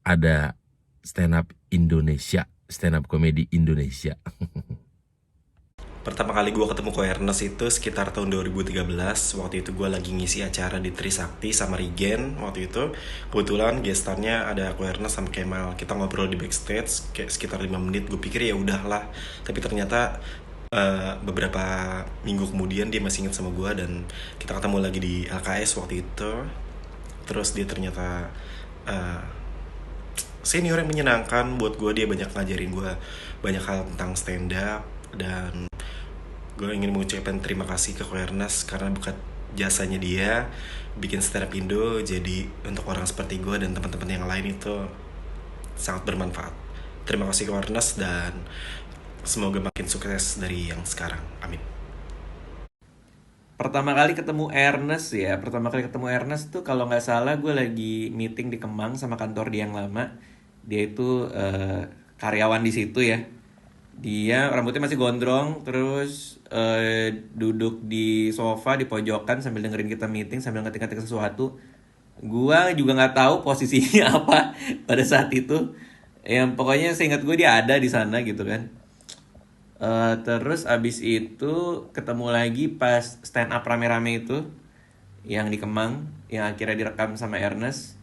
ada stand up Indonesia, stand up komedi Indonesia. Pertama kali gue ketemu Ko Ernest itu sekitar tahun 2013. Waktu itu gue lagi ngisi acara di Trisakti sama Rigen. Waktu itu kebetulan gestarnya ada Ko Ernest sama Kemal. Kita ngobrol di backstage kayak sekitar 5 menit. Gue pikir ya udahlah, tapi ternyata beberapa minggu kemudian dia masih ingat sama gue, dan kita ketemu lagi di LKS waktu itu. Terus dia ternyata senior yang menyenangkan buat gue. Dia banyak ngajarin gue banyak hal tentang stand up, dan gue ingin mengucapkan terima kasih ke Ko Ernest karena berkat jasanya dia bikin stand up Indo jadi untuk orang seperti gue dan teman-teman yang lain itu sangat bermanfaat. Terima kasih Ko Ernest, dan semoga makin sukses dari yang sekarang. Amin. Pertama kali ketemu Ernest tuh kalau nggak salah gue lagi meeting di Kemang sama kantor dia yang lama. Dia itu karyawan di situ ya. Dia rambutnya masih gondrong, terus duduk di sofa di pojokan sambil dengerin kita meeting, sambil ngetik-ngetik sesuatu. Gua juga nggak tahu posisinya apa pada saat itu. Yang pokoknya seingat gue dia ada di sana gitu kan. Terus abis itu ketemu lagi pas stand up rame-rame itu yang di Kemang, yang akhirnya direkam sama Ernest,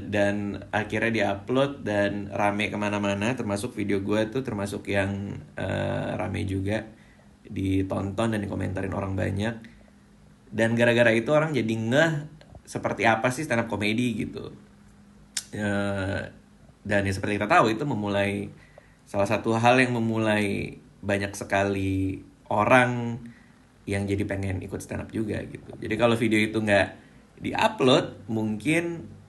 dan akhirnya diupload dan rame kemana-mana, termasuk video gue tuh termasuk yang rame juga, ditonton dan dikomentarin orang banyak. Dan gara-gara itu orang jadi ngeh seperti apa sih stand up comedy gitu. Dan ya seperti kita tahu itu memulai salah satu hal yang memulai banyak sekali orang yang jadi pengen ikut stand up juga gitu. Jadi kalau video itu nggak diupload, mungkin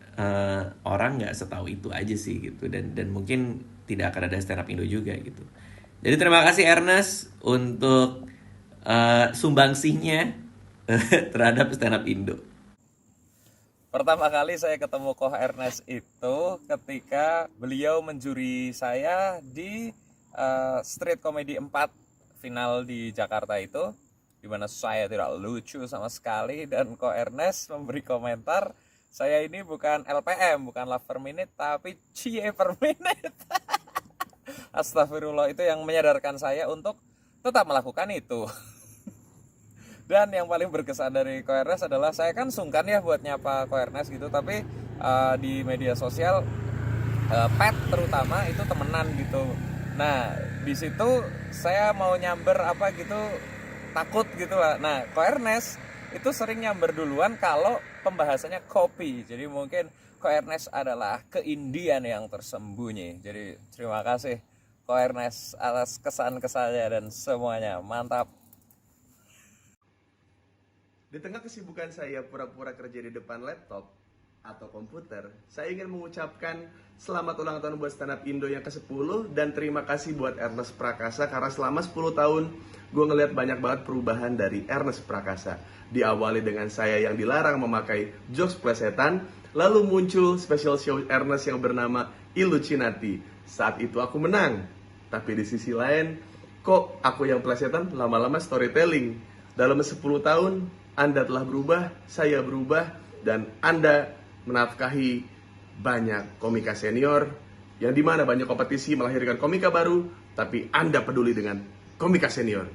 orang nggak setahu itu aja sih gitu, dan mungkin tidak akan ada stand up Indo juga gitu. Jadi terima kasih Ernest untuk sumbangsihnya terhadap stand up Indo. Pertama kali saya ketemu Ko Ernest itu ketika beliau menjuri saya di Street Comedy 4 final di Jakarta itu, di mana saya tidak lucu sama sekali, dan Ko Ernest memberi komentar, saya ini bukan LPM, bukan love per minute, tapi cie per minute. Astagfirullah, itu yang menyadarkan saya untuk tetap melakukan itu. Dan yang paling berkesan dari Ko Ernest adalah saya kan sungkan ya buat nyapa Ko Ernest gitu, tapi di media sosial pet terutama itu temenan gitu. Nah di situ saya mau nyamber apa gitu takut gitu lah. Nah Ko Ernest itu sering nyamber duluan kalau pembahasannya kopi. Jadi mungkin Ko Ernest adalah keindian yang tersembunyi. Jadi terima kasih Ko Ernest atas kesan-kesannya dan semuanya. Mantap. Di tengah kesibukan saya pura-pura kerja di depan laptop atau komputer, saya ingin mengucapkan selamat ulang tahun buat Stand Up Indo yang ke-10, dan terima kasih buat Ernest Prakasa karena selama 10 tahun gue ngeliat banyak banget perubahan dari Ernest Prakasa. Diawali dengan saya yang dilarang memakai jokes plesetan, lalu muncul special show Ernest yang bernama Illucinati. Saat itu aku menang, tapi di sisi lain, kok aku yang plesetan lama-lama storytelling. Dalam 10 tahun, Anda telah berubah, saya berubah, dan Anda menafkahi banyak komika senior, yang dimana banyak kompetisi melahirkan komika baru, tapi Anda peduli dengan komika senior.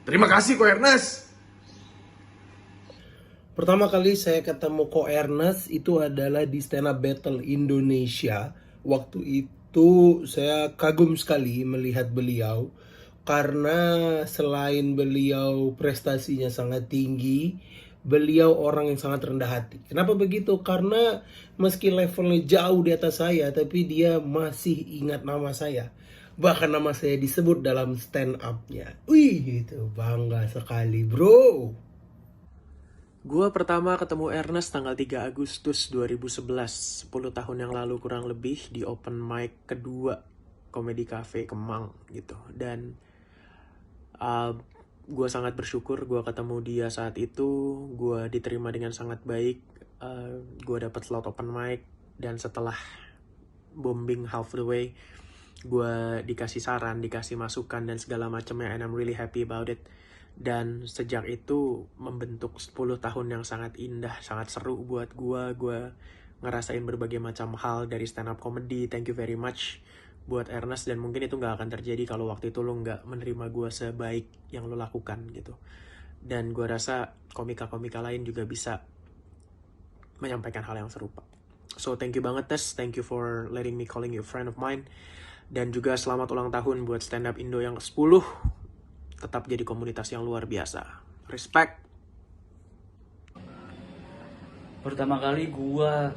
Terima kasih Ko Ernest. Pertama kali saya ketemu Ko Ernest itu adalah di Stand Up Battle Indonesia. Waktu itu saya kagum sekali melihat beliau karena selain beliau prestasinya sangat tinggi, beliau orang yang sangat rendah hati. Kenapa begitu? Karena meski levelnya jauh di atas saya, tapi dia masih ingat nama saya. Bahkan nama saya disebut dalam stand up-nya. Wih, itu bangga sekali, bro. Gua pertama ketemu Ernest tanggal 3 Agustus 2011, 10 tahun yang lalu kurang lebih, di open mic kedua Comedy Cafe Kemang gitu. Dan gue sangat bersyukur gue ketemu dia saat itu. Gue diterima dengan sangat baik. Gue dapet slot open mic, dan setelah bombing half the way, gue dikasih saran, dikasih masukan dan segala macamnya, and I'm really happy about it. Dan sejak itu membentuk 10 tahun yang sangat indah, sangat seru buat gue ngerasain berbagai macam hal dari stand up comedy. Thank you very much buat Ernest, dan mungkin itu gak akan terjadi kalau waktu itu lo gak menerima gue sebaik yang lo lakukan gitu. Dan gue rasa komika-komika lain juga bisa menyampaikan hal yang serupa. So thank you banget Tes, thank you for letting me calling you a friend of mine. Dan juga selamat ulang tahun buat stand up Indo yang ke-10. Tetap jadi komunitas yang luar biasa. Respect. Pertama kali gua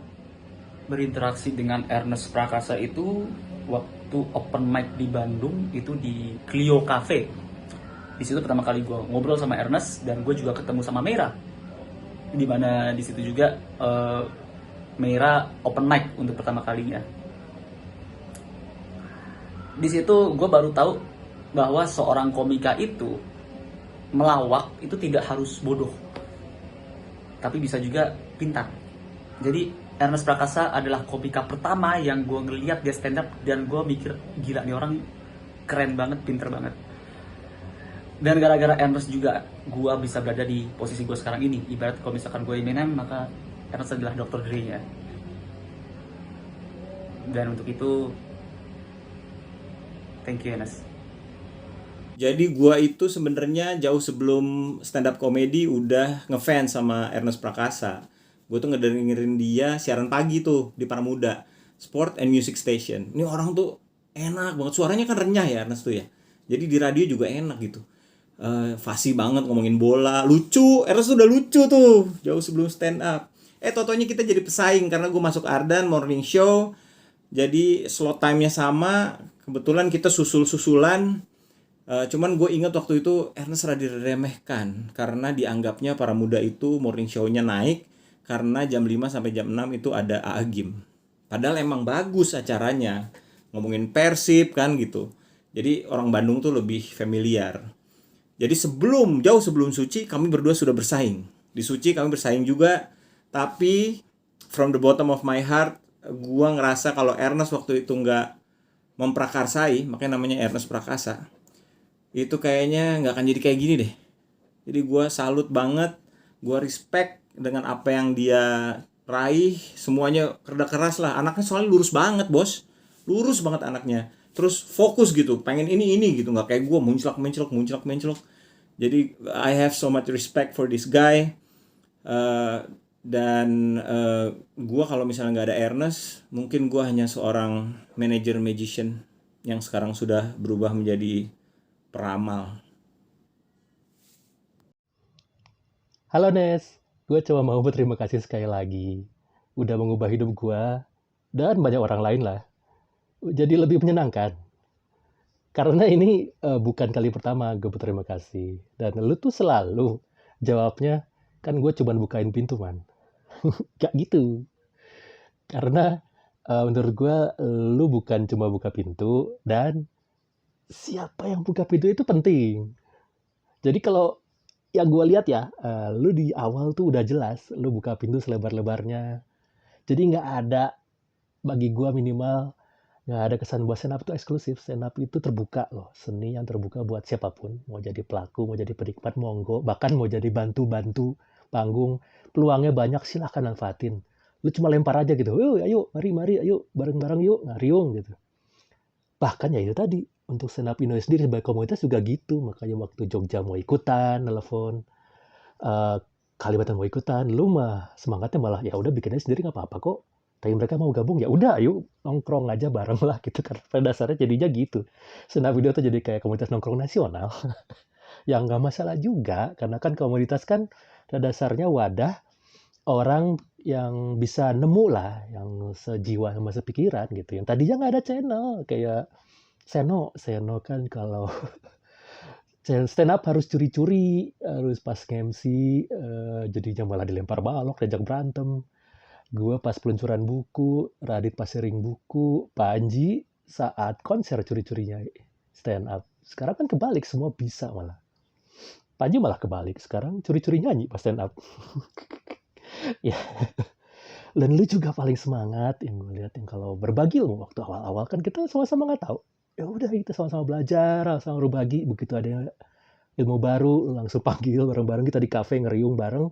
berinteraksi dengan Ernest Prakasa itu waktu open mic di Bandung, itu di Clio Cafe. Di situ pertama kali gua ngobrol sama Ernest, dan gue juga ketemu sama Meira. Di mana di situ juga Meira open mic untuk pertama kalinya. Di situ gue baru tahu bahwa seorang komika itu melawak itu tidak harus bodoh, tapi bisa juga pintar. Jadi Ernest Prakasa adalah komika pertama yang gue ngeliat dia stand up, dan gue mikir gila nih orang keren banget, pinter banget. Dan gara-gara Ernest juga gue bisa berada di posisi gue sekarang ini. Ibarat kalau misalkan gue Eminem, maka Ernest adalah Dr. Dre-nya. Dan untuk itu thank you Ernest. Jadi gua itu sebenarnya jauh sebelum stand up comedy udah ngefans sama Ernest Prakasa. Gue tuh ngedengerin dia siaran pagi tuh di Paramuda, Sport and Music Station. Ini orang tuh enak banget, suaranya kan renyah ya Ernest tuh ya. Jadi di radio juga enak gitu. Fasih banget ngomongin bola, lucu. Ernest tuh udah lucu tuh jauh sebelum stand up. Totonya kita jadi pesaing karena gue masuk Ardan Morning Show. Jadi slot time-nya sama. Kebetulan kita susul-susulan. Cuman gue ingat waktu itu Ernest rada diremehkan karena dianggapnya Paramuda itu morning show-nya naik karena jam 5 sampai jam 6 itu ada AA Gym. Padahal emang bagus acaranya, ngomongin Persib kan gitu. Jadi orang Bandung tuh lebih familiar. Jadi jauh sebelum Suci kami berdua sudah bersaing. Di Suci kami bersaing juga, tapi from the bottom of my heart gue ngerasa kalau Ernest waktu itu nggak memprakarsai, makanya namanya Ernest Prakasa, itu kayaknya nggak akan jadi kayak gini deh. Jadi gue salut banget, gue respect dengan apa yang dia raih, semuanya kerja keras lah. Anaknya soalnya lurus banget bos, lurus banget anaknya. Terus fokus gitu, pengen ini gitu, nggak kayak gue munclak. Jadi I have so much respect for this guy. Dan gue kalau misalnya nggak ada Ernest, mungkin gue hanya seorang manager magician yang sekarang sudah berubah menjadi peramal. Halo Nes, gue cuma mau berterima kasih sekali lagi. Udah mengubah hidup gue, dan banyak orang lain lah. Jadi lebih menyenangkan. Karena ini bukan kali pertama gue berterima kasih. Dan lu tuh selalu jawabnya, kan gue cuma bukain pintu man. Gak gitu. Karena menurut gue, lu bukan cuma buka pintu, dan siapa yang buka pintu itu penting. Jadi kalau yang gue lihat ya, lu di awal tuh udah jelas, lu buka pintu selebar-lebarnya. Jadi nggak ada, bagi gue minimal, nggak ada kesan bahwa stand up itu eksklusif. Stand up itu terbuka loh, seni yang terbuka buat siapapun. Mau jadi pelaku, mau jadi penikmat, monggo. Bahkan mau jadi bantu-bantu panggung, peluangnya banyak, silahkan manfaatin. Lu cuma lempar aja gitu, ayo, mari, ayo, bareng-bareng yuk, ngariung gitu. Bahkan ya itu tadi, untuk stand up Indo sendiri sebagai komunitas juga gitu. Makanya waktu Jogja mau ikutan, telepon, Kalimantan mau ikutan, lu mah semangatnya malah ya udah bikinnya sendiri nggak apa-apa kok. Tapi mereka mau gabung, ya udah ayo nongkrong aja bareng lah gitu. Karena pada dasarnya jadinya gitu. Stand up Indo tuh jadi kayak komunitas nongkrong nasional. Yang nggak masalah juga, karena kan komunitas kan pada dasarnya wadah orang yang bisa nemu lah, yang sejiwa sama sepikiran gitu. Yang tadinya nggak ada channel, kayak Seno kan kalau stand up harus curi-curi, harus pas nge-MC, jadinya malah dilempar balok, diajak berantem. Gue pas peluncuran buku, Radit pas sharing buku, Panji saat konser curi-curinya stand up. Sekarang kan kebalik, semua bisa malah. Panji malah kebalik, sekarang curi-curi nyanyi pas stand up. Ya, dan lu juga paling semangat yang gue lihat, yang kalau berbagi ilmu waktu awal-awal kan kita sama-sama nggak tahu. Ya udah kita sama-sama belajar, sama berbagi. Begitu ada ilmu baru, lu langsung panggil bareng-bareng, kita di kafe ngeriung bareng,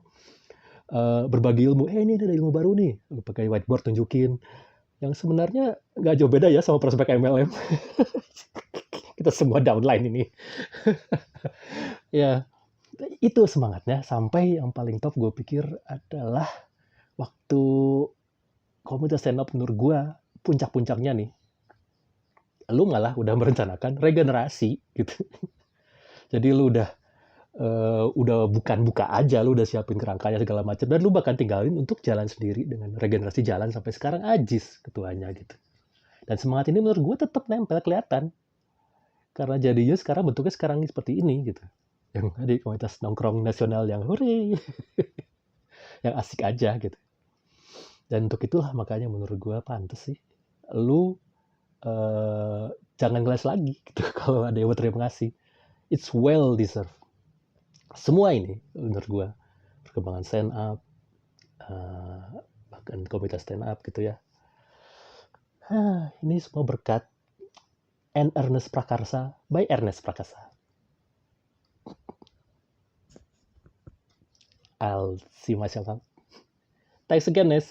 berbagi ilmu. Ini ada ilmu baru nih, lu pakai whiteboard tunjukin. Yang sebenarnya nggak jauh beda ya sama prospek MLM. Kita semua downline ini. Ya, itu semangatnya. Sampai yang paling top gue pikir adalah waktu komunitas stand up menurut gue puncak-puncaknya nih. Lu malah udah merencanakan regenerasi gitu. Jadi lu udah bukan buka aja, lu udah siapin kerangkanya segala macam, dan lu bahkan tinggalin untuk jalan sendiri dengan regenerasi jalan sampai sekarang Ajis ketuanya gitu. Dan semangat ini menurut gue tetap nempel, kelihatan. Karena jadinya sekarang bentuknya sekarang seperti ini gitu. Yang tadi komunitas nongkrong nasional yang hore. Yang asik aja gitu. Dan untuk itulah makanya menurut gue pantas sih lu jangan ngeles lagi gitu kalau ada yang berterima kasih. It's well deserved. Semua ini menurut gue, perkembangan stand up, bahkan komunitas stand up gitu ya. Ini semua berkat Ernest Prakarsa by Ernest Prakasa. I'll see myself out. Thanks again, Nes.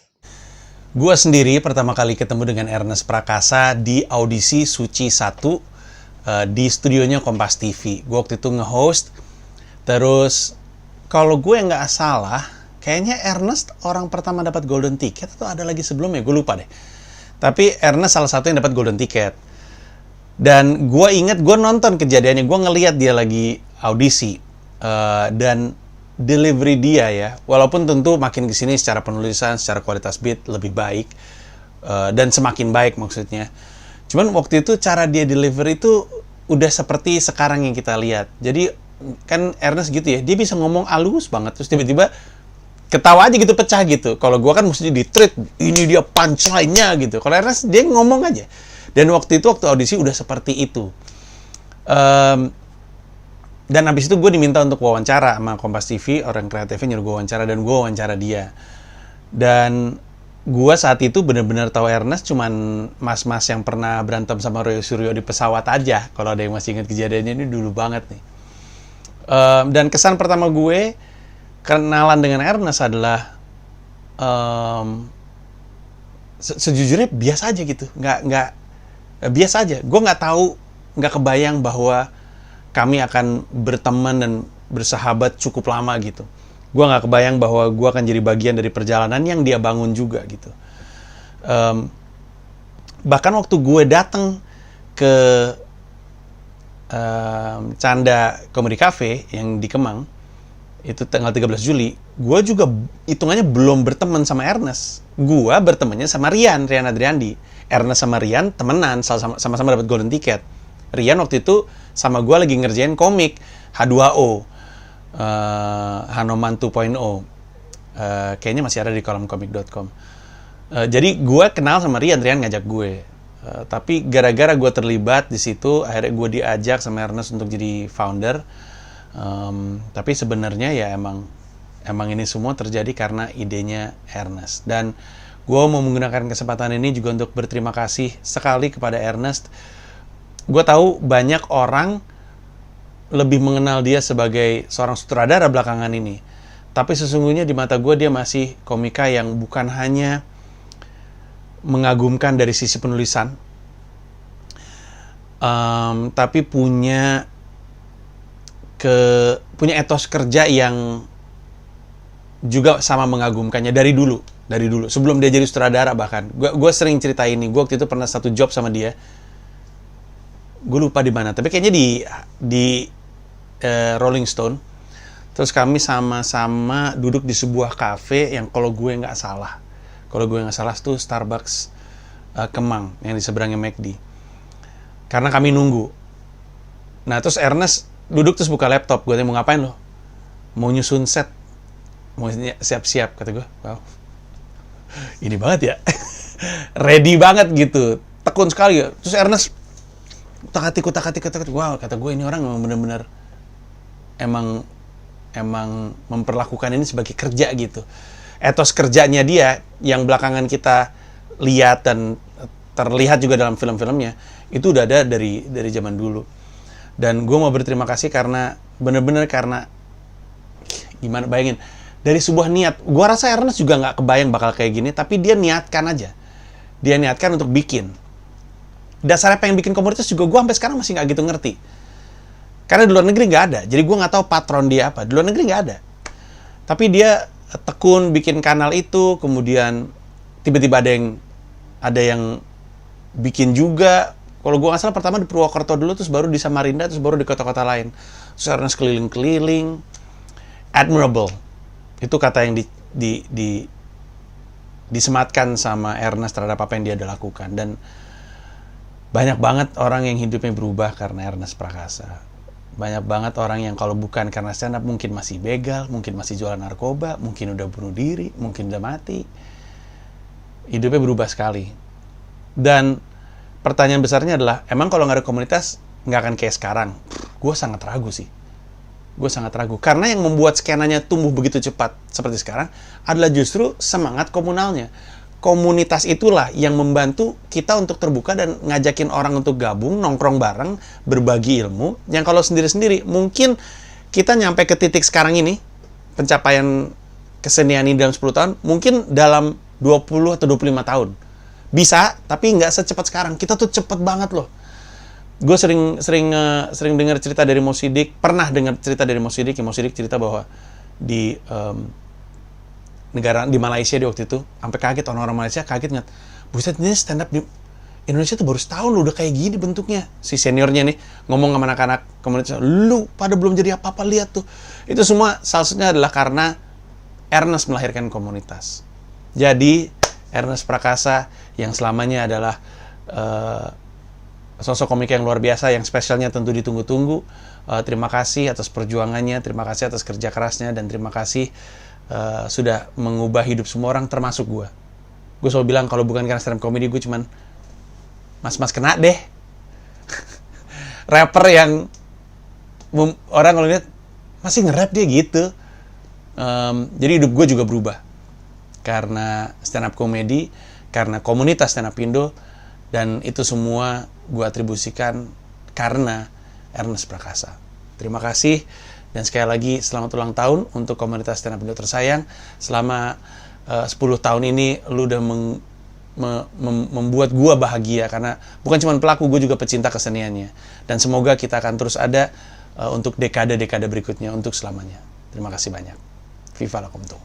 Gue sendiri pertama kali ketemu dengan Ernest Prakasa di audisi Suci 1 di studionya Kompas TV. Gue waktu itu nge-host. Terus kalau gue nggak salah, kayaknya Ernest orang pertama dapat golden ticket atau ada lagi sebelumnya, gue lupa deh. Tapi Ernest salah satu yang dapat golden ticket. Dan gue inget, gue nonton kejadiannya, gue ngeliat dia lagi audisi. Dan delivery dia ya, walaupun tentu makin kesini secara penulisan, secara kualitas beat lebih baik. Dan semakin baik maksudnya. Cuman waktu itu cara dia delivery itu udah seperti sekarang yang kita lihat. Jadi kan Ernest gitu ya, dia bisa ngomong halus banget, terus tiba-tiba ketawa aja gitu, pecah gitu. Kalau gue kan mesti di-treat, ini dia punchline-nya gitu. Kalau Ernest dia ngomong aja. Dan waktu audisi udah seperti itu. Dan habis itu gue diminta untuk wawancara sama Kompas TV, orang kreatifnya nyuruh gue wawancara, dan gue wawancara dia. Dan gue saat itu benar-benar tahu Ernest cuman mas-mas yang pernah berantem sama Roy Suryo di pesawat aja. Kalau ada yang masih ingat kejadiannya, ini dulu banget nih. Dan kesan pertama gue kenalan dengan Ernest adalah sejujurnya biasa aja gitu, nggak biasa aja. Gue nggak tahu, nggak kebayang bahwa kami akan berteman dan bersahabat cukup lama gitu. Gue nggak kebayang bahwa gue akan jadi bagian dari perjalanan yang dia bangun juga gitu. Bahkan waktu gue datang ke Canda Comedy Cafe yang di Kemang, itu tanggal 13 Juli, gue juga hitungannya belum berteman sama Ernest. Gue bertemannya sama Rian Adriandi. Ernest sama Rian temenan, sama-sama dapat golden ticket. Rian waktu itu sama gue lagi ngerjain komik H2O, Hanoman 2.0. Kayaknya masih ada di kolomkomik.com. Jadi gue kenal sama Rian ngajak gue. Tapi gara-gara gue terlibat di situ, akhirnya gue diajak sama Ernest untuk jadi founder. Tapi sebenarnya ya emang ini semua terjadi karena idenya Ernest. Dan gue mau menggunakan kesempatan ini juga untuk berterima kasih sekali kepada Ernest. Gue tahu banyak orang lebih mengenal dia sebagai seorang sutradara belakangan ini. Tapi sesungguhnya di mata gue dia masih komika yang bukan hanya mengagumkan dari sisi penulisan, tapi punya etos kerja yang juga sama mengagumkannya dari dulu. dari dulu, sebelum dia jadi sutradara bahkan. Gue sering cerita ini, gue waktu itu pernah satu job sama dia. Gue lupa di mana, tapi kayaknya di Rolling Stone. Terus kami sama-sama duduk di sebuah cafe yang kalau gue nggak salah tuh Starbucks Kemang yang di seberangnya McD. Karena kami nunggu. Nah terus Ernest duduk terus buka laptop. Gue tanya, mau ngapain lo? Mau nyusun set, mau siap-siap, kata gue. Wow, ini banget ya. Ready banget gitu, tekun sekali ya. Terus Ernest kutak-atik. Wow, kata gue, ini orang memang benar-benar emang memperlakukan ini sebagai kerja gitu. Etos kerjanya dia yang belakangan kita lihat dan terlihat juga dalam film-filmnya itu udah ada dari zaman dulu. Dan gue mau berterima kasih karena benar-benar karena gimana, bayangin dari sebuah niat. Gue rasa Ernest juga nggak kebayang bakal kayak gini, tapi dia niatkan aja. Dia niatkan untuk bikin. Dasarnya pengen bikin komunitas juga gue sampai sekarang masih nggak gitu ngerti. Karena di luar negeri nggak ada, jadi gue nggak tahu patron dia apa. Di luar negeri nggak ada. Tapi dia tekun bikin kanal itu, kemudian tiba-tiba ada yang bikin juga. Kalau gue nggak salah pertama di Purwokerto dulu, terus baru di Samarinda, terus baru di kota-kota lain. Terus Ernest keliling-keliling. Admirable. Itu kata yang disematkan sama Ernest terhadap apa yang dia udah lakukan. Dan banyak banget orang yang hidupnya berubah karena Ernest Prakasa. Banyak banget orang yang kalau bukan karena stand up mungkin masih begal, mungkin masih jualan narkoba, mungkin udah bunuh diri, mungkin udah mati. Hidupnya berubah sekali. Dan pertanyaan besarnya adalah, emang kalau nggak ada komunitas nggak akan kayak sekarang? Gue sangat ragu sih. Gue sangat ragu. Karena yang membuat skenanya tumbuh begitu cepat seperti sekarang adalah justru semangat komunalnya. Komunitas itulah yang membantu kita untuk terbuka dan ngajakin orang untuk gabung, nongkrong bareng, berbagi ilmu. Yang kalau sendiri-sendiri, mungkin kita nyampe ke titik sekarang ini, pencapaian kesenian ini dalam 10 tahun, mungkin dalam 20 atau 25 tahun. Bisa, tapi nggak secepat sekarang. Kita tuh cepet banget loh. Gue sering dengar cerita dari Mo Sidik, pernah dengar cerita dari Mo Sidik. Mo Sidik cerita bahwa di negara di Malaysia di waktu itu sampai kaget, orang-orang Malaysia kaget nggak, buset, ini stand up di Indonesia tuh baru setahun loh udah kayak gini bentuknya. Si seniornya nih ngomong sama anak-anak komunitas, lu pada belum jadi apa-apa, lihat tuh. Itu semua salah satunya adalah karena Ernest melahirkan komunitas. Jadi Ernest Prakasa yang selamanya adalah sosok komika yang luar biasa, yang spesialnya tentu ditunggu-tunggu. Terima kasih atas perjuangannya, terima kasih atas kerja kerasnya, dan terima kasih sudah mengubah hidup semua orang, termasuk gue. Gue selalu bilang kalau bukan karena stand up comedy, gue cuman mas-mas kena deh. Rapper yang orang kalau lihat masih nge-rap dia gitu. Jadi hidup gue juga berubah karena stand up comedy, karena komunitas stand up Indo, dan itu semua gue atribusikan karena Ernest Prakasa. Terima kasih. Dan sekali lagi selamat ulang tahun untuk komunitas stand up Indo tersayang. Selama 10 tahun ini lu udah membuat gua bahagia, karena bukan cuma pelaku, gue juga pecinta keseniannya. Dan semoga kita akan terus ada untuk dekade-dekade berikutnya, untuk selamanya. Terima kasih banyak. Viva la Komto.